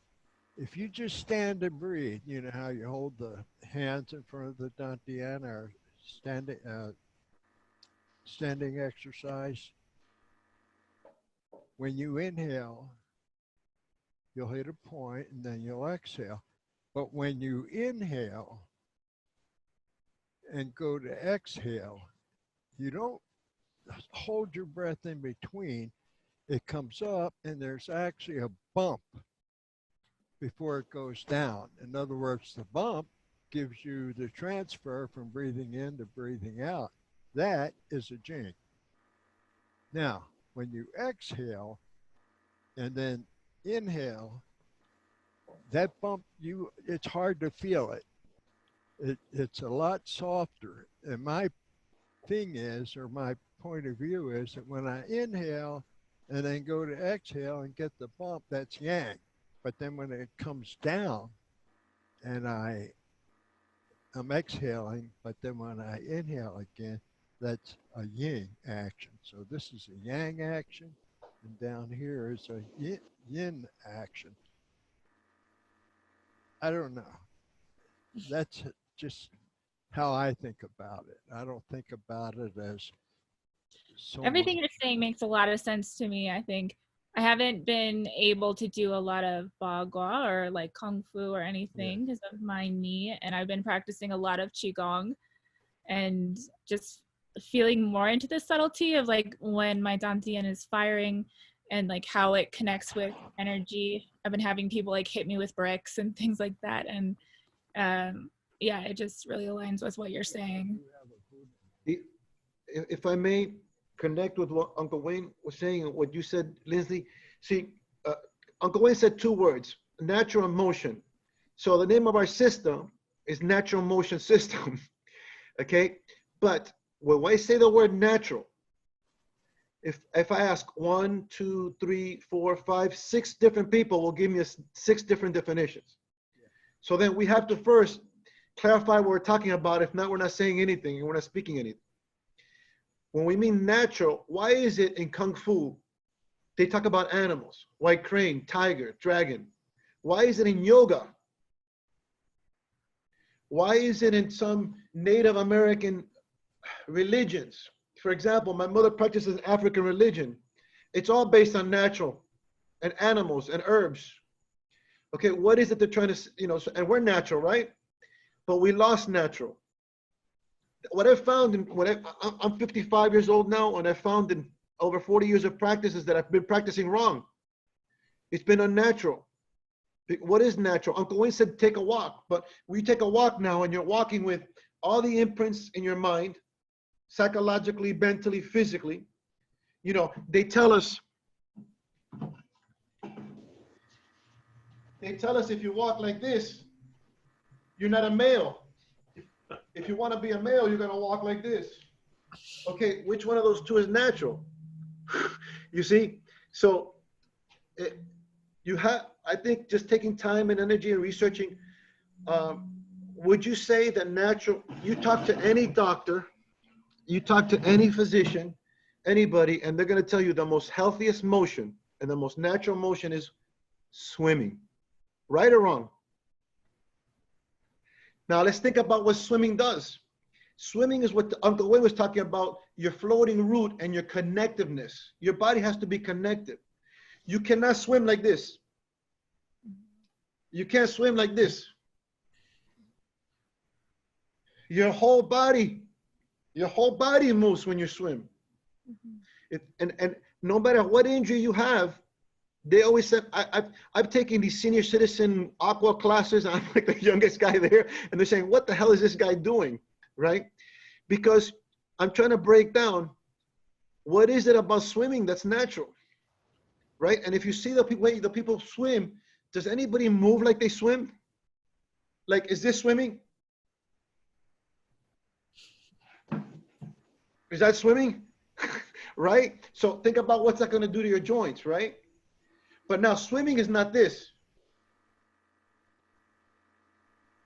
B: If you just stand and breathe, you know how you hold the hands in front of the dantian or standing exercise. When you inhale, you'll hit a point and then you'll exhale. But when you inhale and go to exhale, you don't hold your breath in between. It comes up and there's actually a bump before it goes down. In other words, the bump gives you the transfer from breathing in to breathing out. That is a Jing. Now, when you exhale and then inhale, that bump, it's hard to feel it. It's a lot softer. And my thing is, or my point of view is that when I inhale and then go to exhale and get the bump, that's Yang. But then when it comes down and I'm exhaling, but then when I inhale again, that's a Ying action. So this is a Yang action, and down here is a Yin action. I don't know. That's just how I think about it. I don't think about it as so
F: Everything
B: much.
F: you're saying makes a lot of sense to me. I think I haven't been able to do a lot of bagua or like kung fu or anything because of my knee, and I've been practicing a lot of qigong and just feeling more into the subtlety of like when my dantian is firing and like how it connects with energy. I've been having people like hit me with bricks and things like that, and yeah, it just really aligns with what you're saying.
G: If I may connect with what Uncle Wayne was saying and what you said, Lindsay. See, Uncle Wayne said two words: natural motion. So the name of our system is Natural Motion System. Okay, but when I say the word natural, if I ask 1, 2, 3, 4, 5, 6 different people will give me 6 different definitions. So then we have to first clarify what we're talking about. If not, we're not saying anything and we're not speaking anything. When we mean natural, why is it in Kung Fu, they talk about animals, white crane, tiger, dragon? Why is it in yoga? Why is it in some Native American religions? For example, my mother practices African religion. It's all based on natural and animals and herbs. Okay, what is it they're trying to, and we're natural, right? But we lost natural. What I found, I'm 55 years old now, and I found in over 40 years of practice is that I've been practicing wrong. It's been unnatural. What is natural? Uncle Wayne said take a walk, but when you take a walk now and you're walking with all the imprints in your mind, psychologically, mentally, physically, they tell us if you walk like this, you're not a male. If you want to be a male, you're going to walk like this. Okay, which one of those two is natural? You see? So you have, I think, just taking time and energy and researching. Would you say that natural, you talk to any doctor, you talk to any physician, anybody, and they're going to tell you the most healthiest motion and the most natural motion is swimming. Right or wrong? Now let's think about what swimming does. Swimming is what Uncle Wayne was talking about, your floating root and your connectiveness. Your body has to be connected. You cannot swim like this. You can't swim like this. Your whole body moves when you swim. And no matter what injury you have, they always said, I've taken these senior citizen aqua classes. I'm like the youngest guy there. And they're saying, what the hell is this guy doing? Right? Because I'm trying to break down what is it about swimming that's natural, right? And if you see the people swim, does anybody move like they swim? Like, is this swimming? Is that swimming? Right? So think about what's that going to do to your joints, right? But now swimming is not this.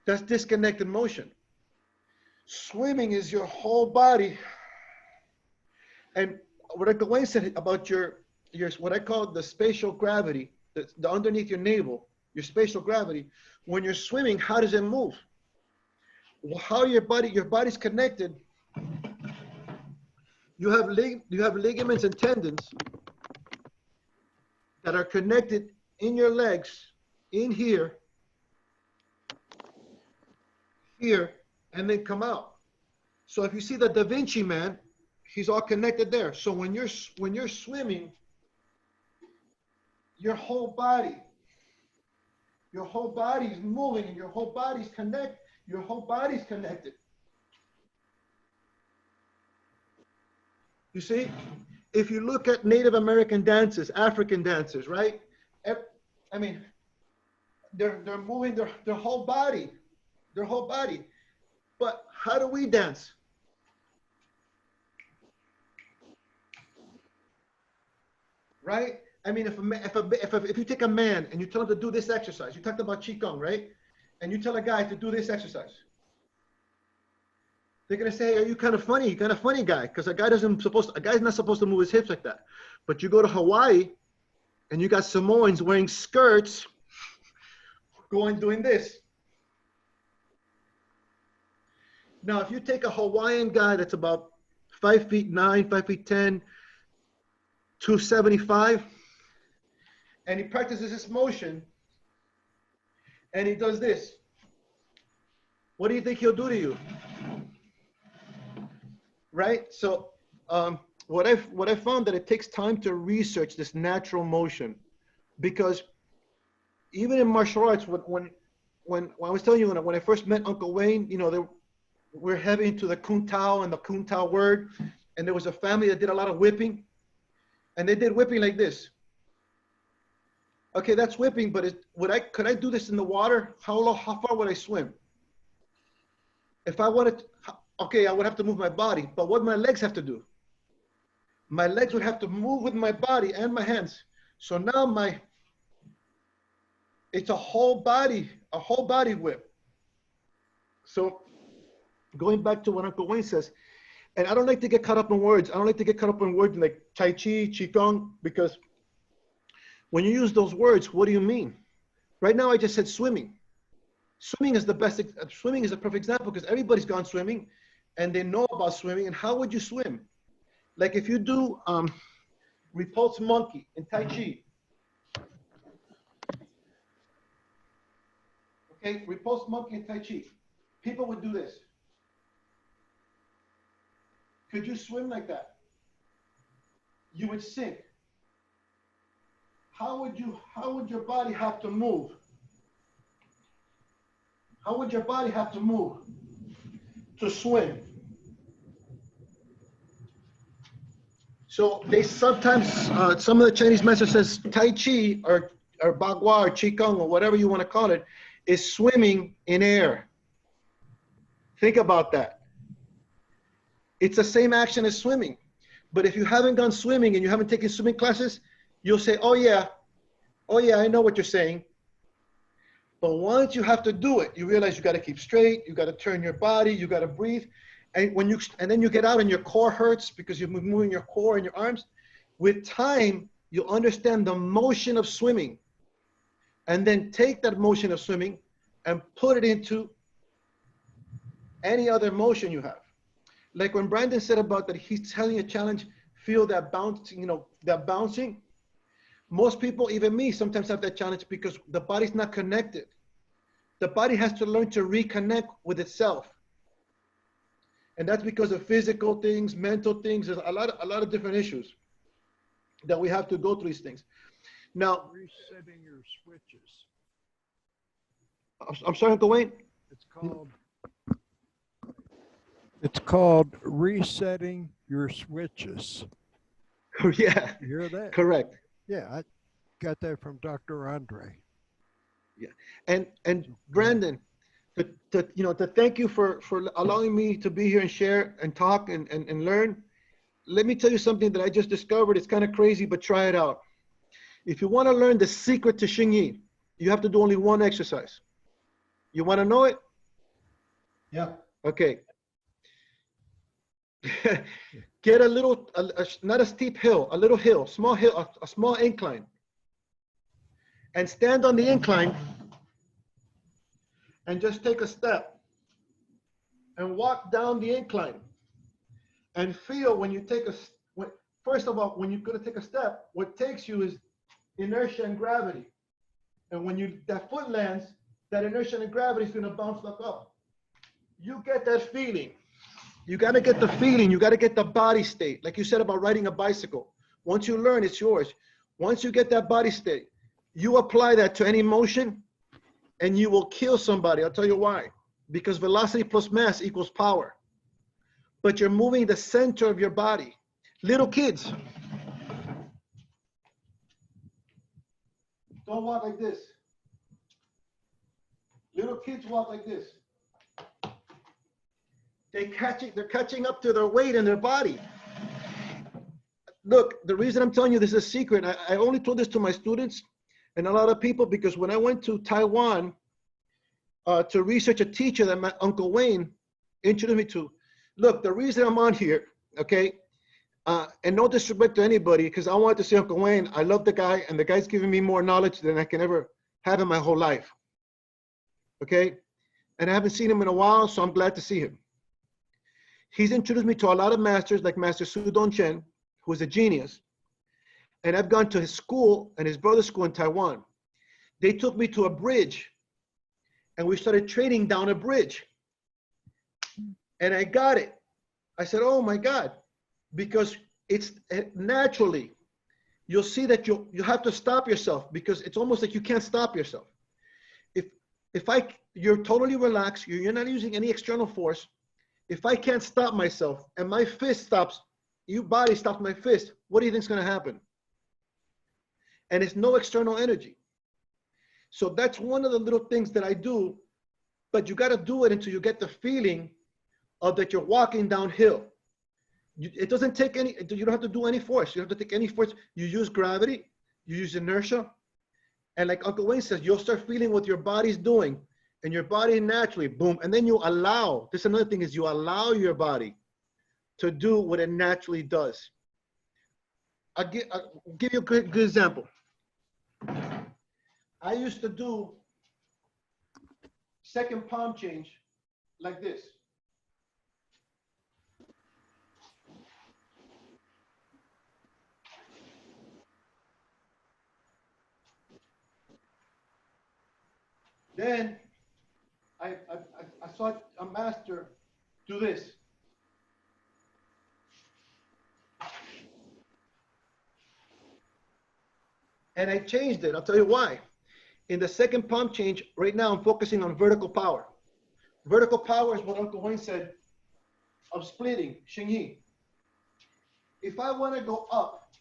G: That's disconnected motion. Swimming is your whole body. And what Uncle Wayne said about your what I call the spatial gravity, the underneath your navel, your spatial gravity. When you're swimming, how does it move? How your body's connected. You have ligaments and tendons that are connected in your legs, in here, and then come out. So if you see the Da Vinci man, he's all connected there. So when you're swimming, your whole body is moving, and your whole body's connected. You see, if you look at Native American dances, African dancers, right? I mean, they're moving their whole body, But how do we dance? Right? I mean, if you take a man and you tell him to do this exercise, you talked about Qigong, right? And you tell a guy to do this exercise. They're gonna say, "Are you kind of funny? You're kind of funny guy," because a guy's not supposed to move his hips like that. But you go to Hawaii, and you got Samoans wearing skirts, doing this. Now, if you take a Hawaiian guy that's about 5'9", 5'10", 275, and he practices this motion, and he does this, what do you think he'll do to you? Right? So what I found that it takes time to research this natural motion, because even in martial arts, when I was telling you when I first met Uncle Wayne, you know, we're heavy into the Kung Tao and the Kung Tao word, and there was a family that did a lot of whipping, and they did whipping like this. Okay, that's whipping, but could I do this in the water? How far would I swim? If I wanted to, okay, I would have to move my body, but what my legs have to do? My legs would have to move with my body and my hands. So now it's a whole body whip. So going back to what Uncle Wayne says, and I don't like to get caught up in words. I don't like to get caught up in words like Tai Chi, Qigong, because when you use those words, what do you mean? Right now, I just said swimming. Swimming is the perfect example, because everybody's gone swimming and they know about swimming. And how would you swim? Like if you do repulse monkey in Tai Chi. Okay, repulse monkey in Tai Chi. People would do this. Could you swim like that? You would sink. How would your body have to move? How would your body have to move to swim? So they sometimes, some of the Chinese masters says Tai Chi or Bagua or Qigong or whatever you want to call it is swimming in air. Think about that. It's the same action as swimming. But if you haven't gone swimming and you haven't taken swimming classes, you'll say, oh yeah, I know what you're saying. But once you have to do it, you realize you got to keep straight, you got to turn your body, you got to breathe. And then you get out and your core hurts because you're moving your core and your arms. With time, you'll understand the motion of swimming, and then take that motion of swimming and put it into any other motion you have. Like when Brandon said about that, he's telling you a challenge, feel that bouncing, that bouncing. Most people, even me, sometimes have that challenge because the body's not connected. The body has to learn to reconnect with itself. And that's because of physical things, mental things. There's a lot of different issues that we have to go through these things. Now,
B: Resetting your switches.
G: I'm sorry, Uncle Wayne?
B: It's called resetting your switches.
G: Yeah,
B: You hear that?
G: correct.
B: Yeah, I got that from Dr. Andre.
G: Yeah, and Brandon, to thank you for allowing me to be here and share and talk and learn. Let me tell you something that I just discovered. It's kind of crazy, but try it out. If you want to learn the secret to Hsing, you have to do only one exercise. You want to know it?
A: Yeah.
G: Okay. Get a little, not a steep hill, a little hill, small hill, a small incline. And stand on the incline and just take a step and walk down the incline. And feel when you take first of all, when you're going to take a step, what takes you is inertia and gravity. And when that foot lands, that inertia and gravity is going to bounce back up. You get that feeling. You got to get the feeling. You got to get the body state. Like you said about riding a bicycle. Once you learn, it's yours. Once you get that body state, you apply that to any motion and you will kill somebody. I'll tell you why. Because velocity plus mass equals power. But you're moving the center of your body. Little kids, don't walk like this. Little kids walk like this. They're catching up to their weight in their body. Look, the reason I'm telling you this is a secret, I only told this to my students and a lot of people because when I went to Taiwan to research a teacher that my Uncle Wayne introduced me to, look, the reason I'm on here, okay, and no disrespect to anybody, because I wanted to see Uncle Wayne. I love the guy, and the guy's giving me more knowledge than I can ever have in my whole life, okay? And I haven't seen him in a while, so I'm glad to see him. He's introduced me to a lot of masters, like Master Su Don Chen, who is a genius. And I've gone to his school and his brother's school in Taiwan. They took me to a bridge, and we started training down a bridge. And I got it. I said, oh my God, because it's naturally, you'll see that you have to stop yourself because it's almost like you can't stop yourself. You're totally relaxed, you're not using any external force. If I can't stop myself and my fist stops, your body stops my fist, what do you think is going to happen? And it's no external energy. So that's one of the little things that I do, but you got to do it until you get the feeling of that you're walking downhill. It doesn't take you don't have to do any force. You don't have to take any force. You use gravity, you use inertia. And like Uncle Wayne says, you'll start feeling what your body's doing and your body naturally, boom. And then you allow, this is another thing is you allow your body to do what it naturally does. I'll give you a good example. I used to do second palm change like this. Then I saw a master do this. And I changed it. I'll tell you why. In the second palm change, right now I'm focusing on vertical power. Vertical power is what Uncle Wayne said of splitting, Hsing. If I want to go up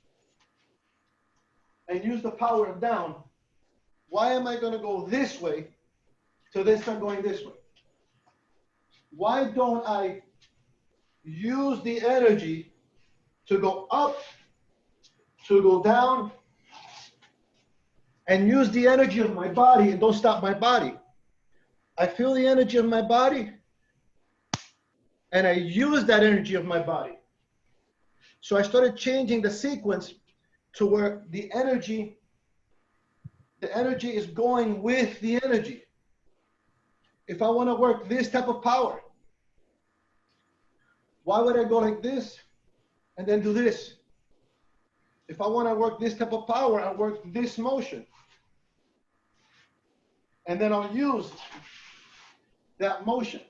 G: and use the power of down, why am I going to go this way to then start going this way? why don't I use the energy to go up, to go down, and use the energy of my body and don't stop my body. I feel the energy of my body and I use that energy of my body. So I started changing the sequence to where the energy is going with the energy. If I want to work this type of power, why would I go like this and then do this? If I want to work this type of power, I work this motion. And then I'll use that motion.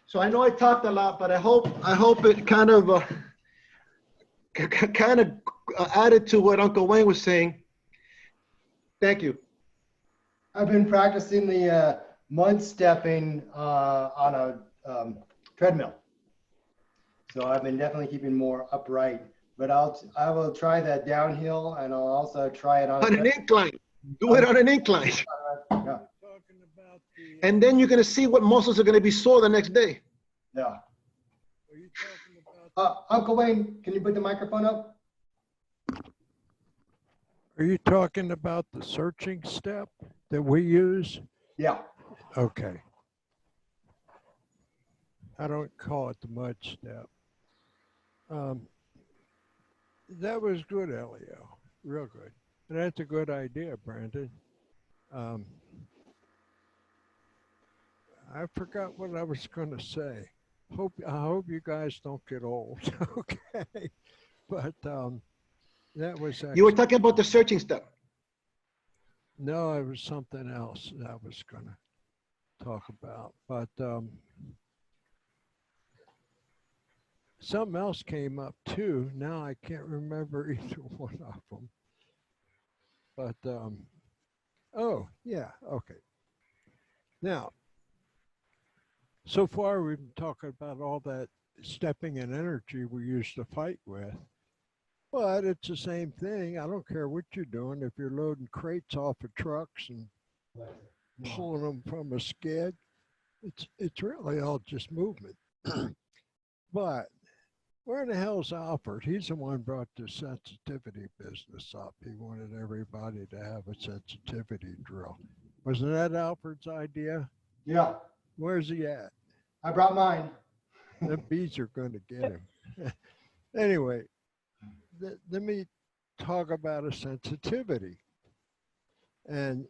G: So I know I talked a lot, but I hope it kind of added to what Uncle Wayne was saying. Thank you.
A: I've been practicing the mud stepping on a treadmill. So I've been definitely keeping more upright, but I will try that downhill, and I'll also try it
G: On an incline. Do it on an incline.
A: Yeah.
B: Talking about the,
G: And then you're going to see what muscles are going to be sore the next day.
A: Yeah.
B: are you talking about,
A: Uncle Wayne, can you put the microphone up?
B: are you talking about the searching step that we use?
A: Yeah.
B: Okay. I don't call it the mud step. That was good, Elio. Real good. And that's a good idea, Brandon. I forgot what I was going to say. I hope you guys don't get old. Okay. But that was
G: You were
B: actually,
G: talking about the searching step.
B: no, it was something else that I was going to talk about. But something else came up too. Now I can't remember either one of them. But oh yeah, okay. Now, so far we've been talking about all that stepping and energy we used to fight with. But it's the same thing. I don't care what you're doing. If you're loading crates off of trucks and pulling them from a skid, it's really all just movement. But where the hell's Alfred? He's the one who brought the sensitivity business up. He wanted everybody to have a sensitivity drill. Wasn't that Alfred's idea?
A: Yeah.
B: Where's he at?
A: I brought mine.
B: The bees are going to get him. Anyway, let me talk about a sensitivity. And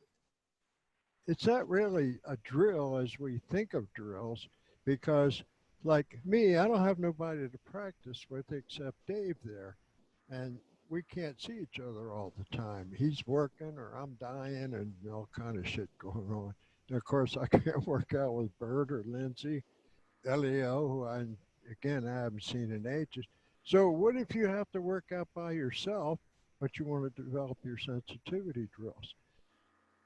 B: it's not really a drill as we think of drills, because like me, I don't have nobody to practice with except Dave there. And we can't see each other all the time. He's working or I'm dying and all kind of shit going on. And of course, I can't work out with Bert or Lindsay, Elio, who I haven't seen in ages. So what if you have to work out by yourself, but you want to develop your sensitivity drills?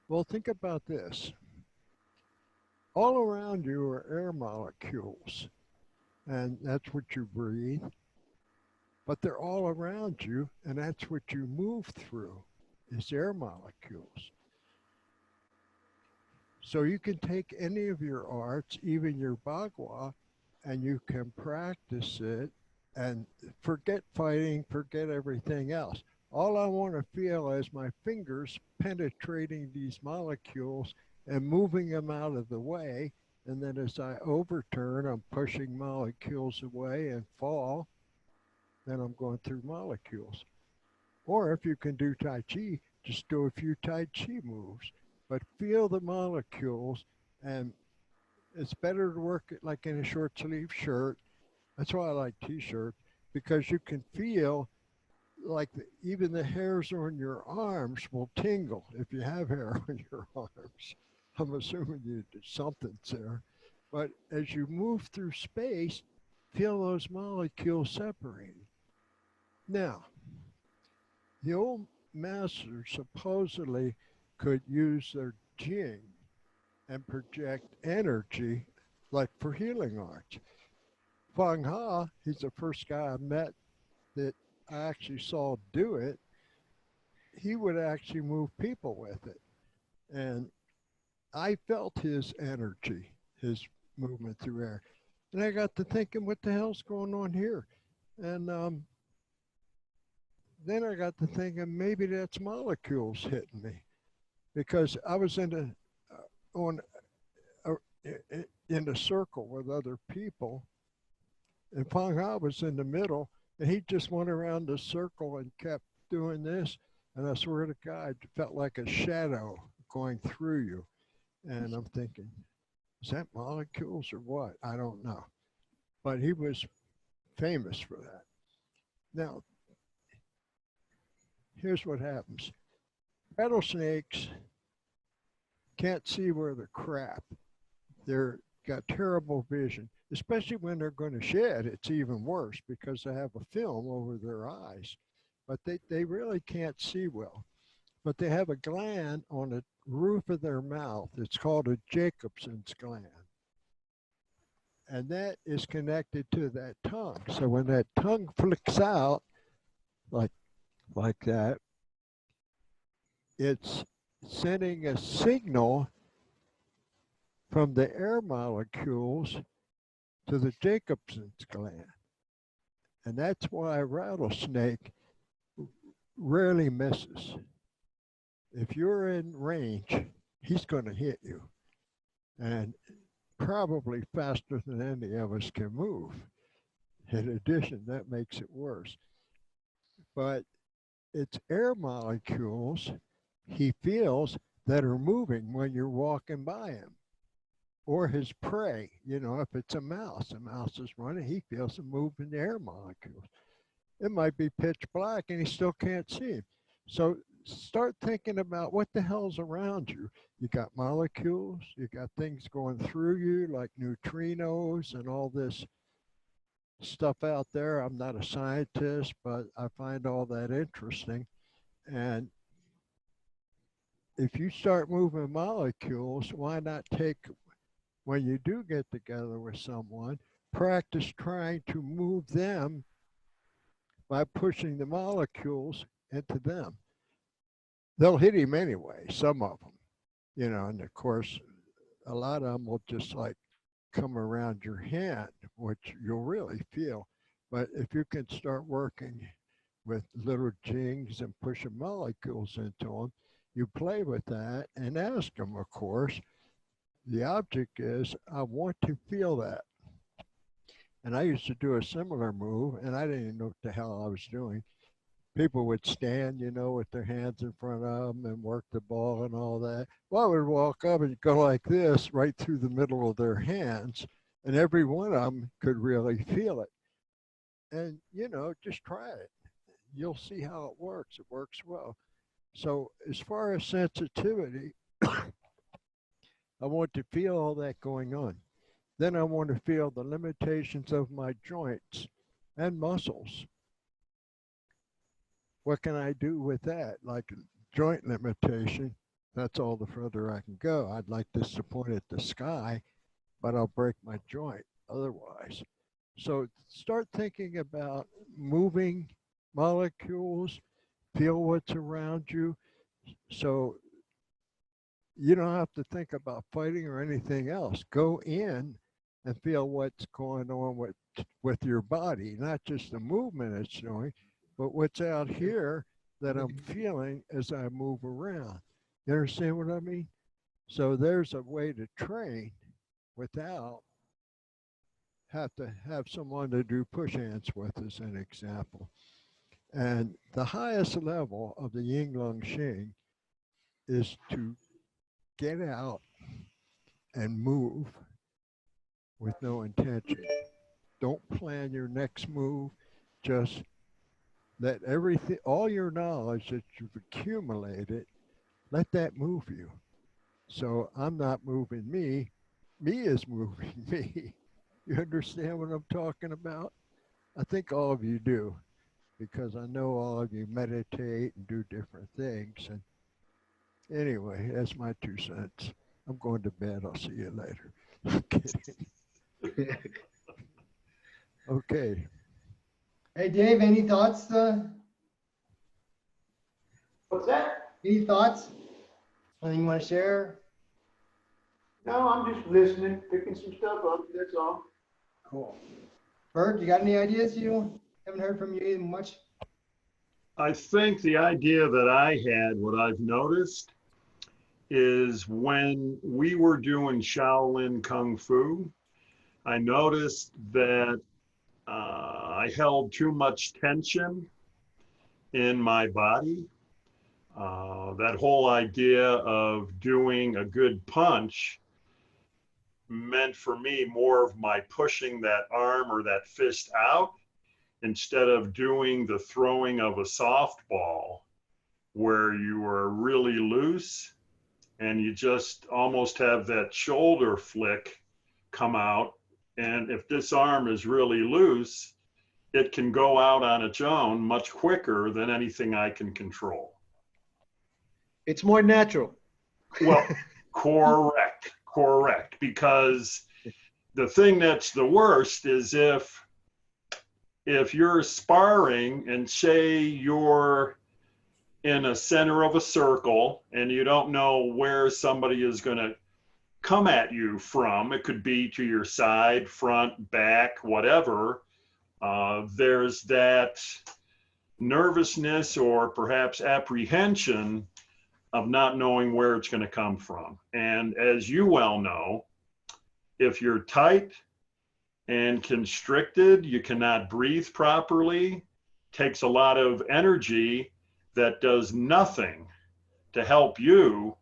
B: Well, think about this. All around you are air molecules, and that's what you breathe. But they're all around you, and that's what you move through, is air molecules. So you can take any of your arts, even your bagua, and you can practice it and forget fighting, forget everything else. All I want to feel is my fingers penetrating these molecules and moving them out of the way. And then as I overturn, I'm pushing molecules away and fall. Then I'm going through molecules. Or if you can do Tai Chi, just do a few Tai Chi moves, but feel the molecules. And it's better to work it like in a short sleeve shirt. That's why I like t-shirts, because you can feel like even the hairs on your arms will tingle if you have hair on your arms. I'm assuming something's there. But as you move through space, feel those molecules separating. Now, the old masters supposedly could use their Jing and project energy like for healing arts. Feng Ha, he's the first guy I met that I actually saw do it. He would actually move people with it. And I felt his energy, his movement through air. And I got to thinking, what the hell's going on here? And then I got to thinking, maybe that's molecules hitting me, because I was in a circle with other people, and Fang Ha was in the middle, and he just went around the circle and kept doing this. And I swear to God, it felt like a shadow going through you. And I'm thinking, is that molecules or what? I don't know. But he was famous for that. Now, here's what happens. Rattlesnakes can't see where they're crap. They're got terrible vision, especially when they're going to shed. It's even worse because they have a film over their eyes, but they really can't see well. But they have a gland on the roof of their mouth. It's called a Jacobson's gland. And that is connected to that tongue. So when that tongue flicks out like that, it's sending a signal from the air molecules to the Jacobson's gland. And that's why a rattlesnake rarely misses. If you're in range, he's going to hit you. And probably faster than any of us can move. In addition, that makes it worse. But it's air molecules he feels that are moving when you're walking by him. Or his prey, you know, if it's a mouse is running, he feels them moving the air molecules. It might be pitch black and he still can't see him. So start thinking about what the hell's around you. You got molecules, you got things going through you like neutrinos and all this stuff out there. I'm not a scientist, but I find all that interesting. And if you start moving molecules, why not take, when you do get together with someone, practice trying to move them by pushing the molecules into them. They'll hit him anyway, some of them, you know, and of course, a lot of them will just like come around your hand, which you'll really feel. But if you can start working with little jings and pushing molecules into them, you play with that and ask them, of course. The object is, I want to feel that. And I used to do a similar move, and I didn't even know what the hell I was doing. People would stand, you know, with their hands in front of them and work the ball and all that. Well, I would walk up and go like this right through the middle of their hands, and every one of them could really feel it. And, you know, just try it. You'll see how it works. It works well. So as far as sensitivity, I want to feel all that going on. Then I want to feel the limitations of my joints and muscles. What can I do with that? Like joint limitation, that's all the further I can go. I'd like this to point at the sky, but I'll break my joint otherwise. So start thinking about moving molecules, feel what's around you. So you don't have to think about fighting or anything else. Go in and feel what's going on with your body, not just the movement it's doing, but what's out here that I'm feeling as I move around. You understand what I mean? So there's a way to train without have to have someone to do push hands with as an example. And the highest level of the Ying Lung Hsing is to get out and move with no intention. Don't plan your next move. Just let everything, all your knowledge that you've accumulated, let that move you. So I'm not moving me, me is moving me. You understand what I'm talking about? I think all of you do, because I know all of you meditate and do different things. And anyway, that's my 2 cents. I'm going to bed. I'll see you later. I'm kidding. Okay.
A: Hey, Dave, any thoughts?
D: What's that?
A: Any thoughts? Anything you want to share?
D: No, I'm just listening, picking some stuff up, that's all.
A: Cool. Bert, you got any ideas? You haven't heard from you much?
E: I think the idea that I had, what I've noticed, is when we were doing Shaolin Kung Fu, I noticed that I held too much tension in my body. That whole idea of doing a good punch meant for me more of my pushing that arm or that fist out instead of doing the throwing of a softball where you are really loose and you just almost have that shoulder flick come out. And if this arm is really loose, it can go out on its own much quicker than anything I can control.
G: It's more natural.
E: Well, correct. Because the thing that's the worst is if you're sparring and say you're in a center of a circle and you don't know where somebody is going to come at you from, it could be to your side, front, back, whatever. There's that nervousness or perhaps apprehension of not knowing where it's going to come from. And as you well know, if you're tight and constricted, you cannot breathe properly, takes a lot of energy that does nothing to help you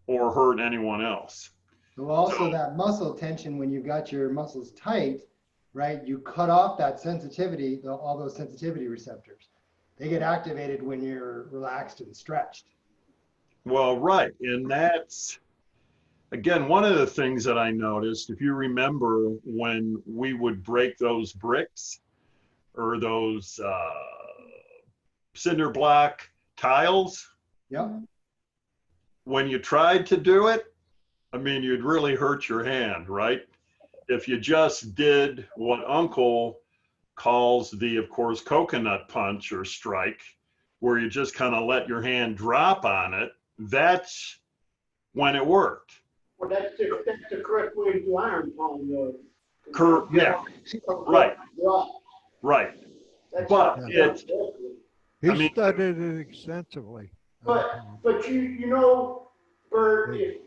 E: or hurt anyone else.
A: So also that muscle tension, when you've got your muscles tight, right, you cut off that sensitivity, all those sensitivity receptors. They get activated when you're relaxed and stretched.
E: Well, right. And that's, again, one of the things that I noticed, if you remember when we would break those bricks or those cinder block tiles,
A: Yep.
E: when you tried to do it, I mean, you'd really hurt your hand, right? If you just did what Uncle calls the, of course, coconut punch or strike, where you just kind of let your hand drop on it, that's when it worked.
D: Well, that's the correct way to do iron palm, though.
E: Yeah, right. Right.
D: That's
E: But
D: how-
E: it,
B: He
E: I mean-
B: studied it extensively.
D: But you know, Bert, if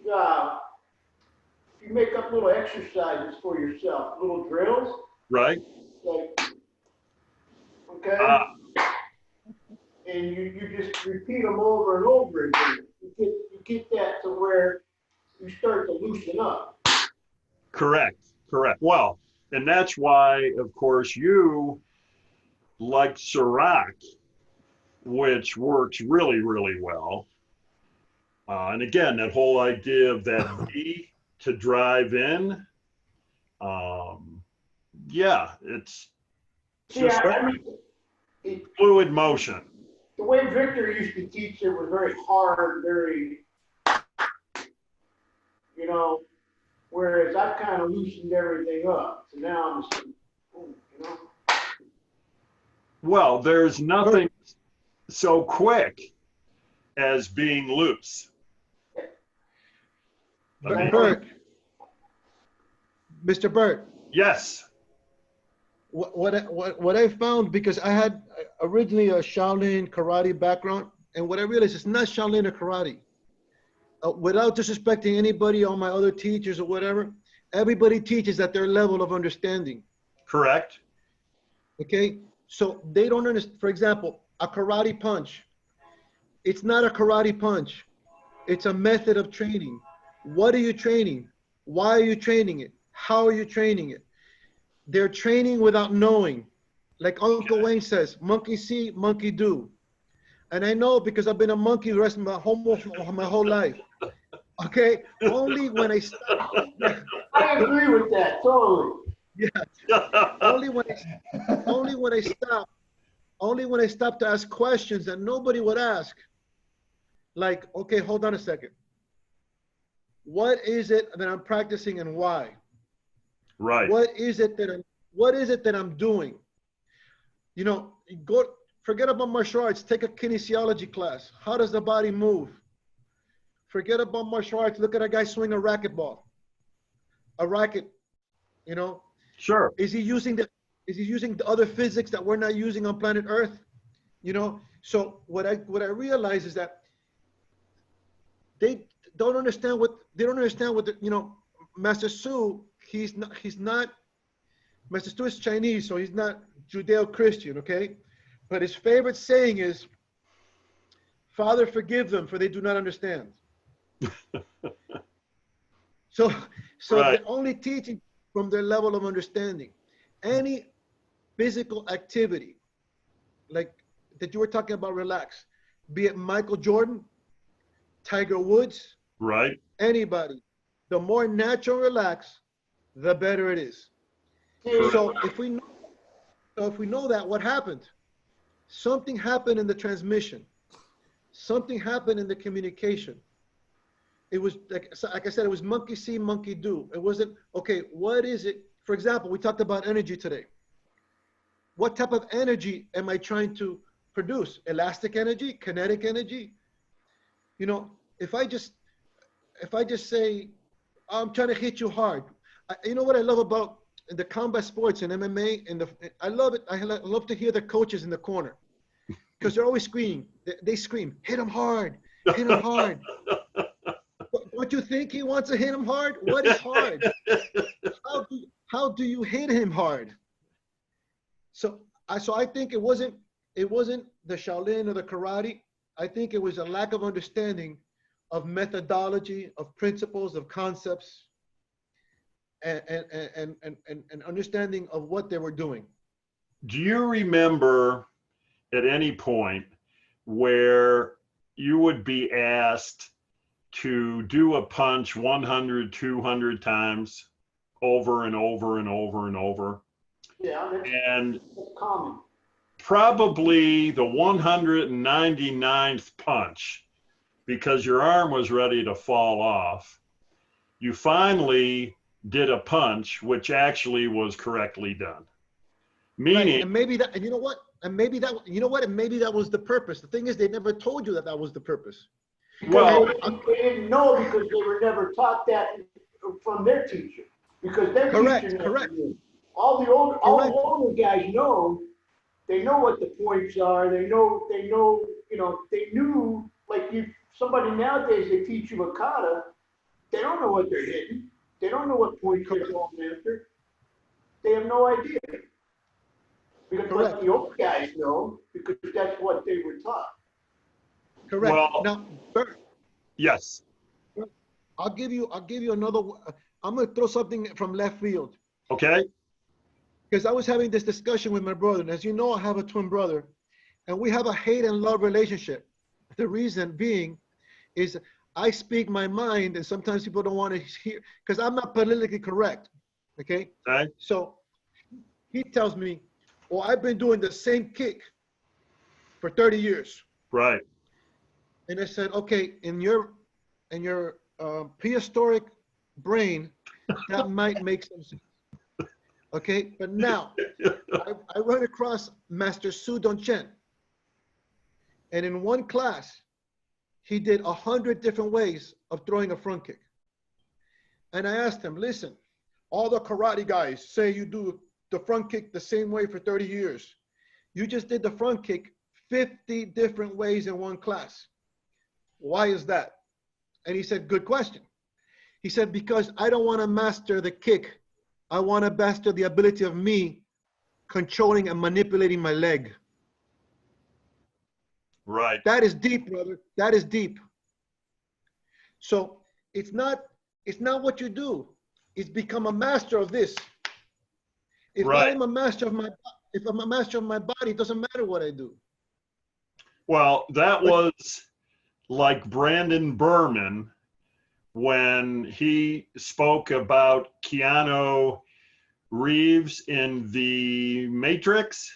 D: you make up little exercises for yourself, little drills,
E: right?
D: like, okay, and you just repeat them over and over again. You get that to where you start to loosen up.
E: Correct. Well, and that's why, of course, you like Sirac, which works really, really well. And again, that whole idea of that V to drive in, yeah, it's just
D: I mean,
E: fluid motion.
D: the way Victor used to teach it was very hard, very, whereas I've kind of loosened everything up. So now I'm just,
E: Well, there's nothing so quick as being loose. Okay.
G: Bert, Mr. Bert,
E: Yes.
G: what I found, because I had originally a Shaolin karate background, and what I realized is not Shaolin or karate. Without disrespecting anybody, all my other teachers or whatever, everybody teaches at their level of understanding.
E: Correct.
G: Okay, so they don't understand. For example, a karate punch. It's not a karate punch. It's a method of training. What are you training? Why are you training it? How are you training it? They're training without knowing. Like Uncle Wayne says, monkey see, monkey do. And I know because I've been a monkey the rest of my whole life. Okay, only when I stop.
D: I agree with that totally.
G: Yeah. Only when I stop to ask questions that nobody would ask. Like, okay, hold on a second. What is it that I'm practicing and why?
E: Right.
G: What is it that I'm doing? Forget about martial arts, take a kinesiology class. How does the body move? Forget about martial arts, look at a guy swing a racquetball. a racket, you know?
E: Sure.
G: Is he using the other physics that we're not using on planet Earth? You know? So what I realize is that they don't understand what Master Su, he's not Master Su is Chinese, so he's not Judeo-Christian, okay? But his favorite saying is, Father, forgive them, for they do not understand. So
E: Right.
G: they're only teaching from their level of understanding. Any physical activity, like that you were talking about, relax, be it Michael Jordan, Tiger Woods,
E: Right.
G: anybody, the more natural relax, the better it is.
E: Correct.
G: So if we know that, what happened? Something happened in the transmission. Something happened in the communication. It was like I said, it was monkey see, monkey do. It wasn't, okay, what is it? For example, we talked about energy today. What type of energy am I trying to produce? Elastic energy, kinetic energy? You know, if I just say, I'm trying to hit you hard. You know what I love about the combat sports and MMA, I love it. I love to hear the coaches in the corner, because they're always screaming. They scream, hit him hard, hit him hard. What you think he wants to hit him hard? What is hard? How do you hit him hard? So I think it wasn't the Shaolin or the karate. I think it was a lack of understanding of methodology, of principles, of concepts, and understanding of what they were doing.
E: Do you remember at any point where you would be asked to do a punch 100, 200 times over and over and over and over?
D: Yeah,
E: And
D: that's common.
E: probably the 199th punch, because your arm was ready to fall off, you finally did a punch which actually was correctly done. Meaning,
G: right. And maybe that, and you know what? And maybe that, you know what? And maybe that was the purpose. The thing is, they never told you that that was the purpose.
E: well,
D: They didn't know, because they were never taught that from their teacher. Because their
G: Correct,
D: teacher
G: correct.
D: never knew. All the older guys know. They know what the points are. They know. You know, they knew. Like somebody nowadays, they teach you a kata. They don't know what they're hitting. They don't know what points they're going after. They have no idea. Because
G: Correct.
D: the old guys know, because that's what they were taught.
G: Correct.
E: Well,
G: Now, Bert,
E: yes.
G: I'll give you another. I'm gonna throw something from left field,
E: Okay.
G: because I was having this discussion with my brother, and as you know, I have a twin brother, and we have a hate and love relationship. The reason being is I speak my mind, and sometimes people don't want to hear, because I'm not politically correct. Okay.
E: Okay.
G: So he tells me, well, I've been doing the same kick for 30 years.
E: Right.
G: And I said, okay, in your prehistoric brain, that might make some sense. Okay, but now I run across Master Su Donchen, and in one class, he did 100 different ways of throwing a front kick. And I asked him, listen, all the karate guys say you do the front kick the same way for 30 years. You just did the front kick 50 different ways in one class. Why is that? And he said, good question. He said, because I don't want to master the kick. I want to master the ability of me controlling and manipulating my leg.
E: Right.
G: That is deep, brother. That is deep. So it's not what you do. It's become a master of this. If
E: Right.
G: I'm a master of my body, it doesn't matter what I do.
E: Well, that was like Brandon Berman when he spoke about Keanu Reeves in The Matrix,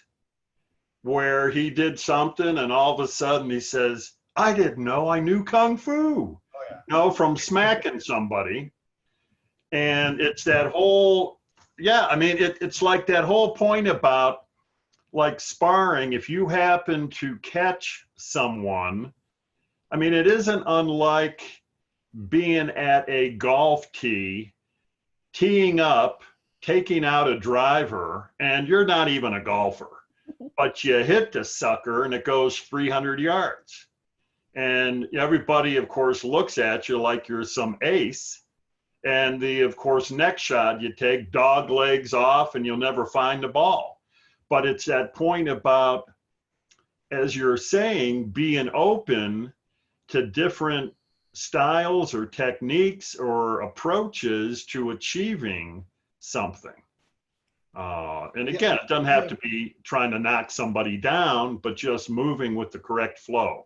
E: where he did something and all of a sudden he says, I didn't know I knew Kung Fu.
A: Oh, yeah.
E: You know, from smacking somebody. And it's that whole, yeah, I mean, it's like that whole point about like sparring. If you happen to catch someone, I mean, it isn't unlike being at a golf tee teeing up, taking out a driver, and you're not even a golfer, but you hit the sucker and it goes 300 yards. And everybody, of course, looks at you like you're some ace. And of course, next shot, you take dog legs off and you'll never find the ball. But it's that point about, as you're saying, being open to different styles or techniques or approaches to achieving something. And again, it doesn't have to be trying to knock somebody down, but just moving with the correct flow.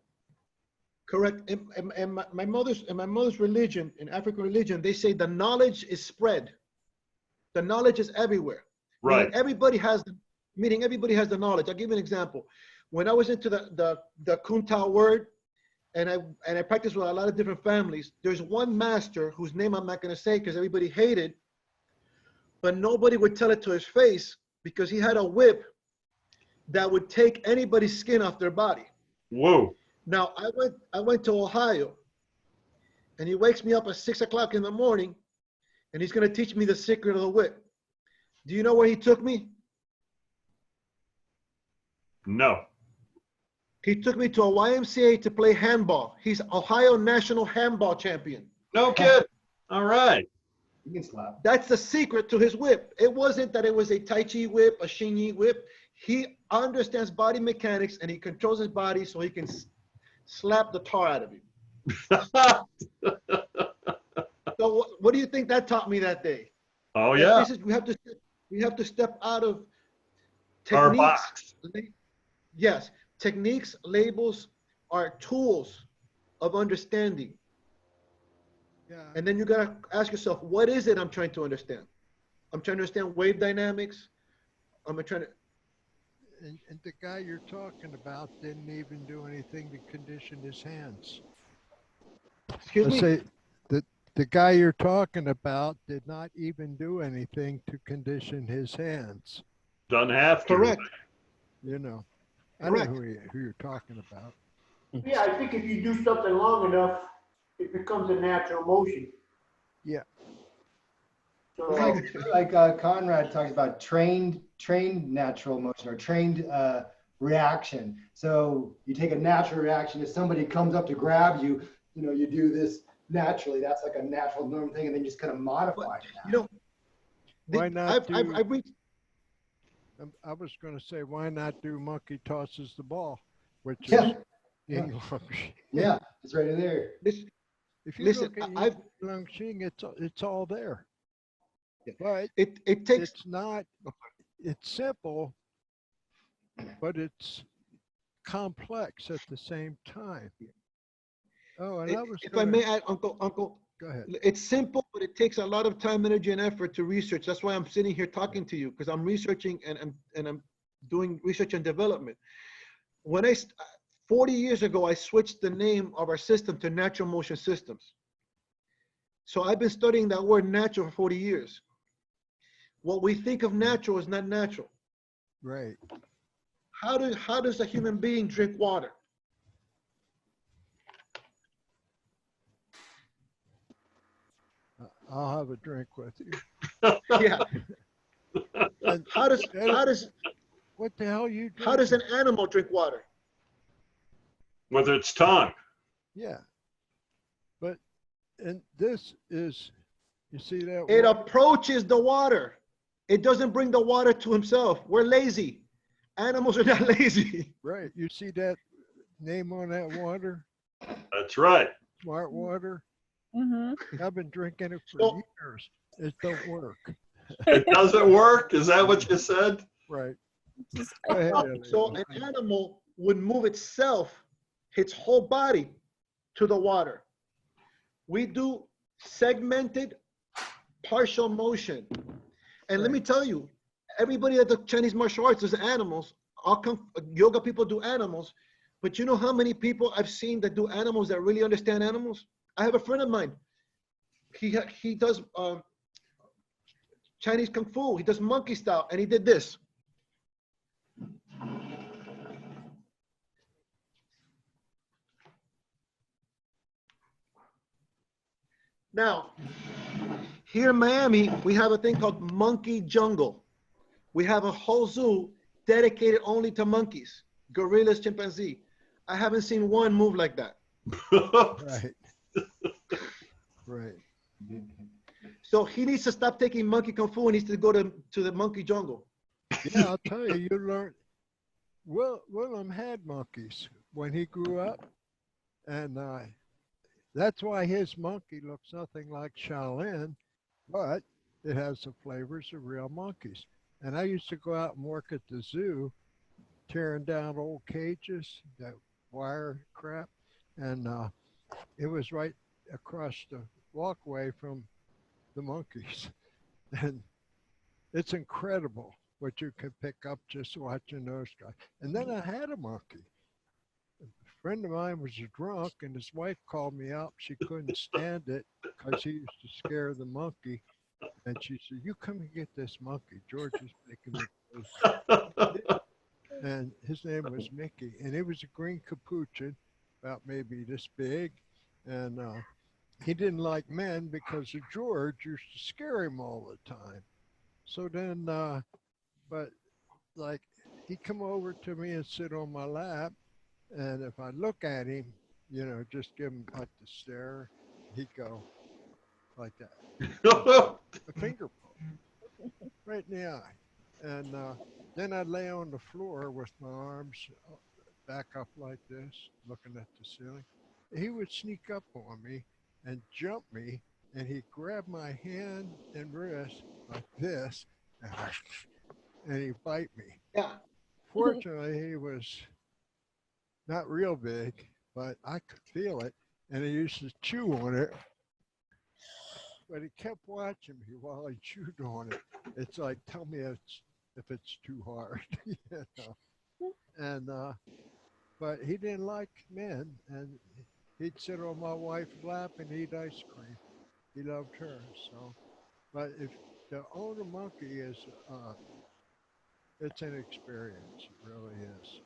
G: Correct. In my mother's religion, in African religion, they say the knowledge is spread. The knowledge is everywhere.
E: Right.
G: Meaning everybody has the knowledge. I'll give you an example. When I was into the Kuntao word, and I practiced with a lot of different families, there's one master whose name I'm not going to say because everybody hated, but nobody would tell it to his face because he had a whip that would take anybody's skin off their body.
E: Whoa.
G: Now, I went to Ohio, and he wakes me up at 6 o'clock in the morning, and he's going to teach me the secret of the whip. Do you know where he took me?
E: No.
G: He took me to a YMCA to play handball. He's Ohio national handball champion.
E: No kid. All right.
A: You can slap.
G: That's the secret to his whip. It wasn't that it was a Tai Chi whip, a Hsing Yi whip. He understands body mechanics, and he controls his body so he can slap the tar out of you. So what do you think that taught me that day?
E: Oh yeah.
G: We have to step out of
E: Our
G: techniques.
E: box.
G: Yes, techniques, labels are tools of understanding.
B: Yeah.
G: And then you gotta ask yourself, what is it I'm trying to understand? I'm trying to understand wave dynamics. I'm trying to.
B: And the guy you're talking about didn't even do anything to condition his hands.
G: Excuse me.
B: Say the guy you're talking about did not even do anything to condition his hands.
E: Doesn't have to.
G: Correct.
B: You know,
G: Correct.
B: I know who you're talking about.
D: Yeah, I think if you do something long enough, it becomes a natural motion.
B: Yeah.
D: So,
A: Like Conrad talks about trained natural motion or trained reaction. So you take a natural reaction. If somebody comes up to grab you, you do this naturally. That's like a natural norm thing, and then you just kind of modify it.
B: Why not
G: I
B: was going to say, why not do monkey tosses the ball, which
A: Yeah.
B: is Ying Long.
A: Yeah, it's right in there.
B: If you
G: Listen,
B: look at
G: I've-
B: Ying Long Hsing, it's all there.
G: Yeah.
B: But
G: it takes.
B: it's not. It's simple, but it's complex at the same time. Oh, and I was.
G: If I may add, Uncle,
B: Go ahead.
G: it's simple, but it takes a lot of time, energy, and effort to research. That's why I'm sitting here talking to you, because I'm researching and I'm doing research and development. 40 years ago, I switched the name of our system to Natural Motion Systems. So I've been studying that word natural for 40 years. What we think of natural is not natural.
B: Right.
G: How does a human being drink water?
B: I'll have a drink with you.
G: Yeah.
B: And
G: How does
B: what the hell you?
G: how does an
B: drinking?
G: animal drink water?
E: With its tongue.
B: Yeah. But and this is, you see that?
G: It
B: water?
G: approaches the water. It doesn't bring the water to himself. We're lazy. Animals are not lazy.
B: Right. You see that name on that water?
E: That's right.
B: Smart water.
F: Mm-hmm.
B: I've been drinking it for
G: So-
B: years. It don't work.
E: It doesn't work. Is that what you said?
B: Right.
F: Just
B: Go ahead, Elliot.
G: So an animal would move itself, its whole body, to the water. We do segmented partial motion. And let me tell you, everybody at the Chinese martial arts is animals. Yoga people do animals. But you know how many people I've seen that do animals that really understand animals? I have a friend of mine. He does Chinese Kung Fu. He does monkey style. And he did this. Now, Here in Miami, we have a thing called Monkey Jungle. We have a whole zoo dedicated only to monkeys, gorillas, chimpanzee. I haven't seen one move like that.
B: Right. Right.
G: So he needs to stop taking monkey kung fu and needs to go to the monkey jungle.
B: Yeah, I'll tell you, you learn. Willem had monkeys when he grew up, and that's why his monkey looks nothing like Shaolin, but it has the flavors of real monkeys. And I used to go out and work at the zoo, tearing down old cages, that wire crap, and it was right across the walkway from the monkeys. And it's incredible what you can pick up just watching those guys. And then I had a monkey. A friend of mine was a drunk, and his wife called me up. She couldn't stand it because he used to scare the monkey. And she said, "You come and get this monkey. George is making me close." And his name was Mickey. And he was a green capuchin, about maybe this big. And he didn't like men because of George used to scare him all the time. So then, but like he'd come over to me and sit on my lap. And if I look at him, you know, just give him like the stare, he'd go like that. A finger poke right in the eye. And then I'd lay on the floor with my arms back up like this, looking at the ceiling. He would sneak up on me and jump me, and he'd grab my hand and wrist like this, and he'd bite me.
G: Yeah.
B: Fortunately, he was not real big, but I could feel it, and he used to chew on it. But he kept watching me while he chewed on it. It's like, tell me if it's too hard, you know. And but he didn't like men, and he'd sit on my wife's lap and eat ice cream. He loved her. So, but if to own a monkey is, it's an experience. It really is.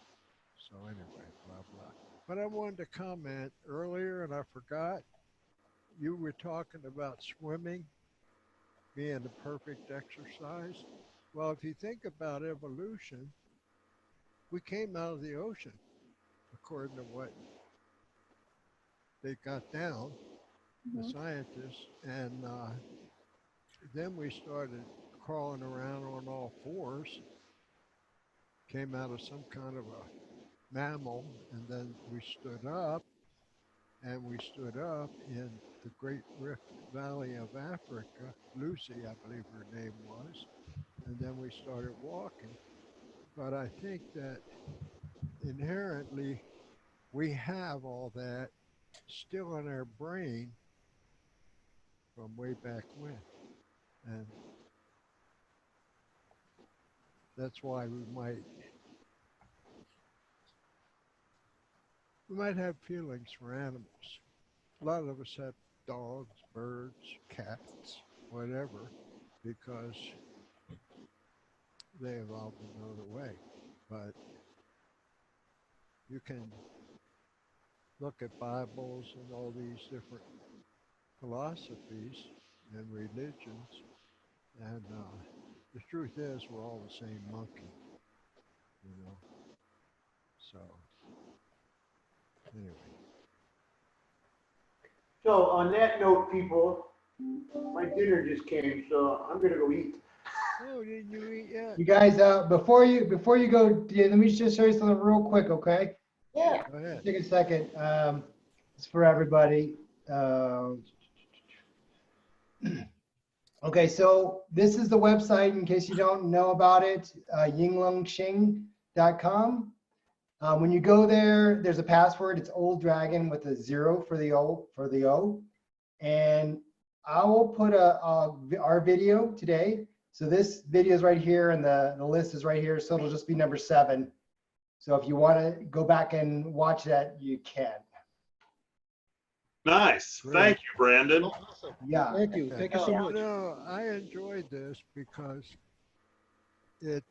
B: So anyway, blah blah. But I wanted to comment earlier, and I forgot. You were talking about swimming being the perfect exercise. Well, if you think about evolution, we came out of the ocean, according to what they got down, the scientists, and then we started crawling around on all fours, came out of some kind of a mammal, and then we stood up, and we stood up in the Great Rift Valley of Africa. Lucy, I believe her name was, and then we started walking. But I think that inherently we have all that still in our brain from way back when. And that's why we might have feelings for animals. A lot of us have dogs, birds, cats, whatever, because they evolved another way. But you can look at Bibles and all these different philosophies and religions, and the truth is we're all the same monkey, you know. So anyway.
D: So on that note, people, my dinner just came, so I'm gonna go eat.
B: Oh, didn't you eat yet?
A: You guys, before you go, let me just show you something real quick, okay?
D: Yeah.
B: Go ahead.
A: Take a second. It's for everybody. Okay, so this is the website in case you don't know about it, yinglongxing.com. When you go there, there's a password. It's Old Dragon with a 0 for the O. And I will put our video today. So this video is right here, and the list is right here. So it'll just be number 7. So if you want to go back and watch that, you can.
E: Nice. Thank you, Brandon.
G: Awesome.
A: Yeah.
G: Thank you. Thank you so much.
B: No, I enjoyed this because it.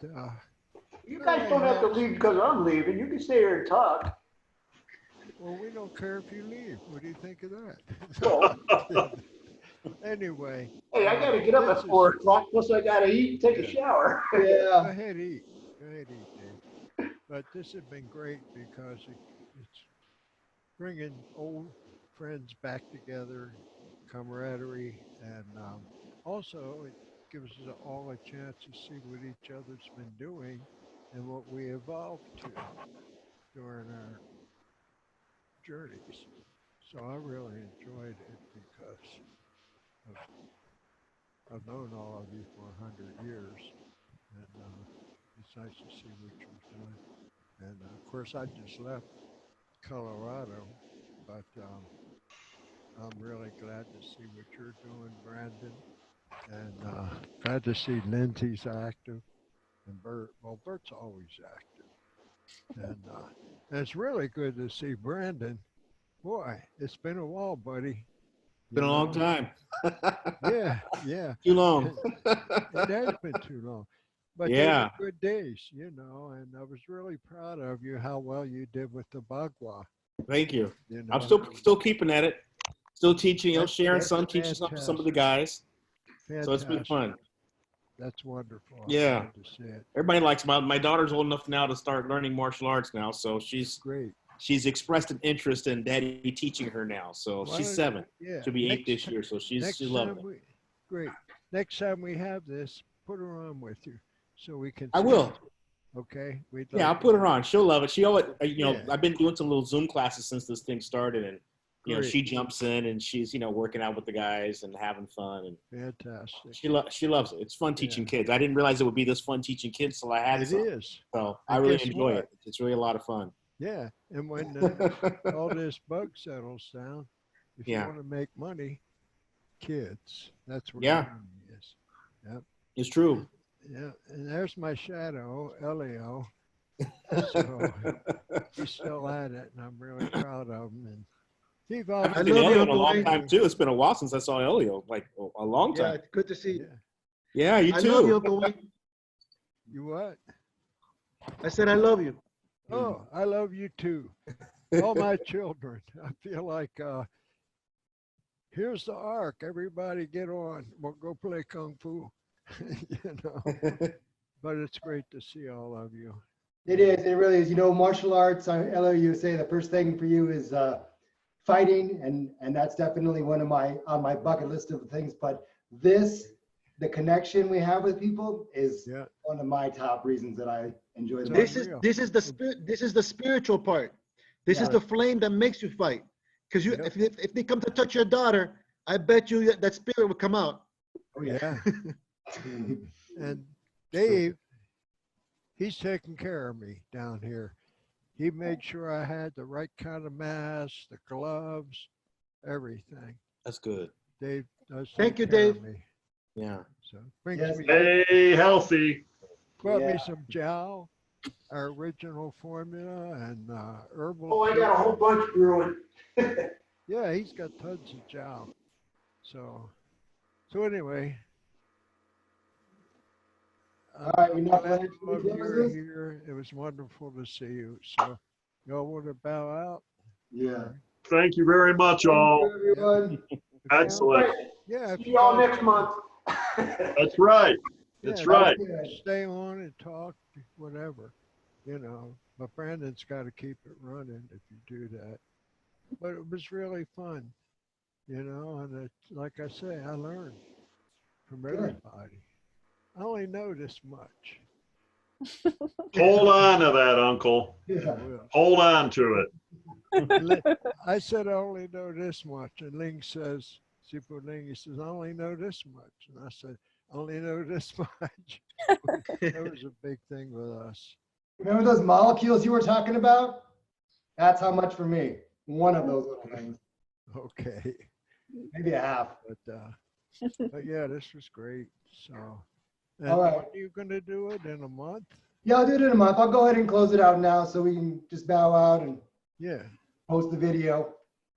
D: You guys don't have to leave because I'm leaving. You can stay here and talk.
B: Well, we don't care if you leave. What do you think of that?
D: Well,
B: Anyway.
D: Hey, I gotta get up
B: this
D: at 4 o'clock, plus I gotta eat and take a shower.
B: Go
A: Yeah.
B: ahead, eat. Go ahead, eat, Dave. But this has been great because it's bringing old friends back together, camaraderie, and also it gives us all a chance to see what each other's been doing and what we evolved to during our journeys. So I really enjoyed it because I've known all of you for 100 years, and it's nice to see what you're doing. And of course, I just left Colorado, but I'm really glad to see what you're doing, Brandon, and glad to see Lindsay's active, and Bert. Well, Bert's always active, and it's really good to see Brandon. Boy, it's been a while, buddy.
C: Been a long time.
B: Yeah, yeah.
C: Too long.
B: It has been too long. But they
C: Yeah.
B: were good days, and I was really proud of you, how well you did with the Bagua.
C: Thank you.
B: You know,
C: I'm still keeping at it. Still teaching, sharing
B: That's
C: some, teaching some of the guys. So it's been
B: fantastic.
C: fun.
B: That's wonderful. I'm
C: Yeah.
B: glad to see it.
C: Everybody likes my daughter's old enough now to start learning martial arts now. So
B: Great.
C: she's expressed an interest in daddy teaching her now. So
B: Why
C: she's
B: don't-
C: 7.
B: Yeah.
C: She'll be 8
B: next
C: this
B: ti-
C: year. So she's
B: next
C: loving
B: time
C: it.
B: Great. Next time we have this, put her on with you so we can.
C: I
B: see
C: will.
B: it. Okay.
C: Yeah, I'll put her on. She'll love it. She always,
B: Yeah.
C: I've been doing some little Zoom classes since this thing started, and
B: Great.
C: she jumps in and she's working out with the guys and having fun, and
B: Fantastic.
C: she loves it. It's fun teaching kids. I didn't realize it would be this fun teaching kids till I had
B: It
C: some.
B: is.
C: So I
B: And
C: really
B: guess
C: enjoy
B: what?
C: it. It's really a lot of fun.
B: Yeah. And when all this bug settles down, if
C: Yeah.
B: you want to make money, kids, that's what
C: Yeah.
B: money is. Yep.
C: It's true.
B: Yeah. And there's my shadow, Elio. So he's still at it, and I'm really proud of him. And he
C: I
B: evolved.
C: haven't seen
G: love you,
C: Elio in a
G: Uncle
C: long
G: Wayne.
C: time too. It's been a while since I saw Elio, like a long
G: Yeah,
C: time.
G: it's good to see you.
C: Yeah,
B: Yeah.
C: you
G: I
C: too.
G: love you, Uncle Wayne.
B: You what?
G: I said I love you.
B: Oh, I love you too. All my children. I feel like here's the arc. Everybody get on. We'll go play Kung Fu. But it's great to see all of you.
A: It is. It really is. Martial arts. You say the first thing for you is fighting, and that's definitely on my bucket list of things. But the connection we have with people is
B: Yeah.
A: one of my top reasons that I enjoy the
G: This
A: martial
G: is the spirit. This is the spiritual part. This is
A: Yeah.
G: the flame that makes you fight. Because
B: Yep.
G: if they come to touch your daughter, I bet you that spirit will come out.
A: Oh, yeah.
B: And Dave, he's taking care of me down here. He made sure I had the right kind of mask, the gloves, everything.
C: That's good.
B: Dave does.
G: Thank
B: take
G: you,
B: care of
G: Dave.
B: me.
C: Yeah.
B: So brings
A: Yes.
B: me
E: Stay healthy.
B: brought me
A: Yeah.
B: some Jow, our original formula, and herbal.
D: Oh, I got a whole bunch brewing.
B: Yeah, he's got tons of Jow. So anyway.
A: All right, we're not
B: glad
A: glad
B: all of
A: we
B: you
A: close
B: are
A: this?
B: here. It was wonderful to see you. So y'all want to bow out?
A: Yeah.
E: Thank you very much,
A: Thank
E: all.
A: you, everyone.
E: Excellent.
B: Yeah. if
D: See
B: you
D: y'all
B: guys-
D: next month.
E: That's right. That's
B: yeah,
E: right.
B: Stay on and talk, whatever, But Brandon's got to keep it running if you do that. But it was really fun, and it's like I say, I learned from
A: Good.
B: everybody. I only know this much.
E: Hold on to that, Uncle.
B: I
A: Yeah.
B: will.
E: Hold on to it.
B: I said I only know this much, and Ling says, Super Ling, he says, I only know this much. And I said, I only know this much. That was a big thing with us.
A: Remember those molecules you were talking about? That's how much for me. One of those little things.
B: Okay.
A: Maybe a half.
B: But yeah, this was great. So, and
A: All right.
B: when are you going to do it in a month?
A: Yeah, I'll do it in a month. I'll go ahead and close it out now so we can just bow out and
B: Yeah.
A: post the video.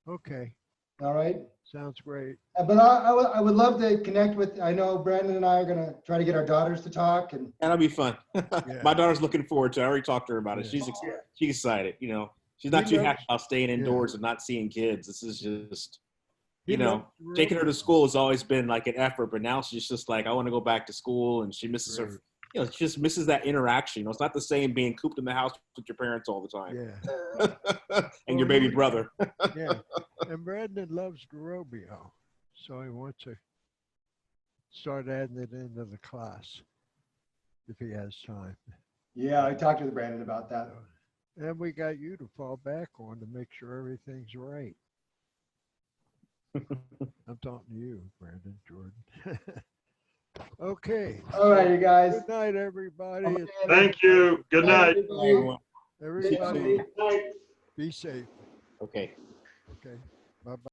B: Okay.
A: All right.
B: Sounds great.
A: But I would love to connect with, I know Brandon and I are going to try to get our daughters to talk. And
C: That'll be fun.
B: Yeah.
C: My daughter's looking forward to it. I already talked to her about it.
B: Yeah.
C: She's excited. She's not
B: We
C: too
B: love-
C: happy about staying indoors and not seeing kids. This is just you know, taking her to school has always been like an effort, but now she's just like, I want to go back to school, and she misses her, you know, she just misses that interaction. You know, it's not the same being cooped in the house with your parents all the time.
B: Yeah.
C: And your baby brother.
B: Yeah. And Brandon loves Garobio, so he wants to start adding it into the class if he has time.
A: Yeah, I talked with Brandon about that.
B: And we got you to fall back on to make sure everything's right. I'm talking to you, Brandon, Jordan. Okay.
A: All right, you guys.
B: Good night, everybody.
E: Thank you. Good night.
B: Everybody,
D: Night.
B: be safe.
C: Okay.
B: Okay. Bye-bye.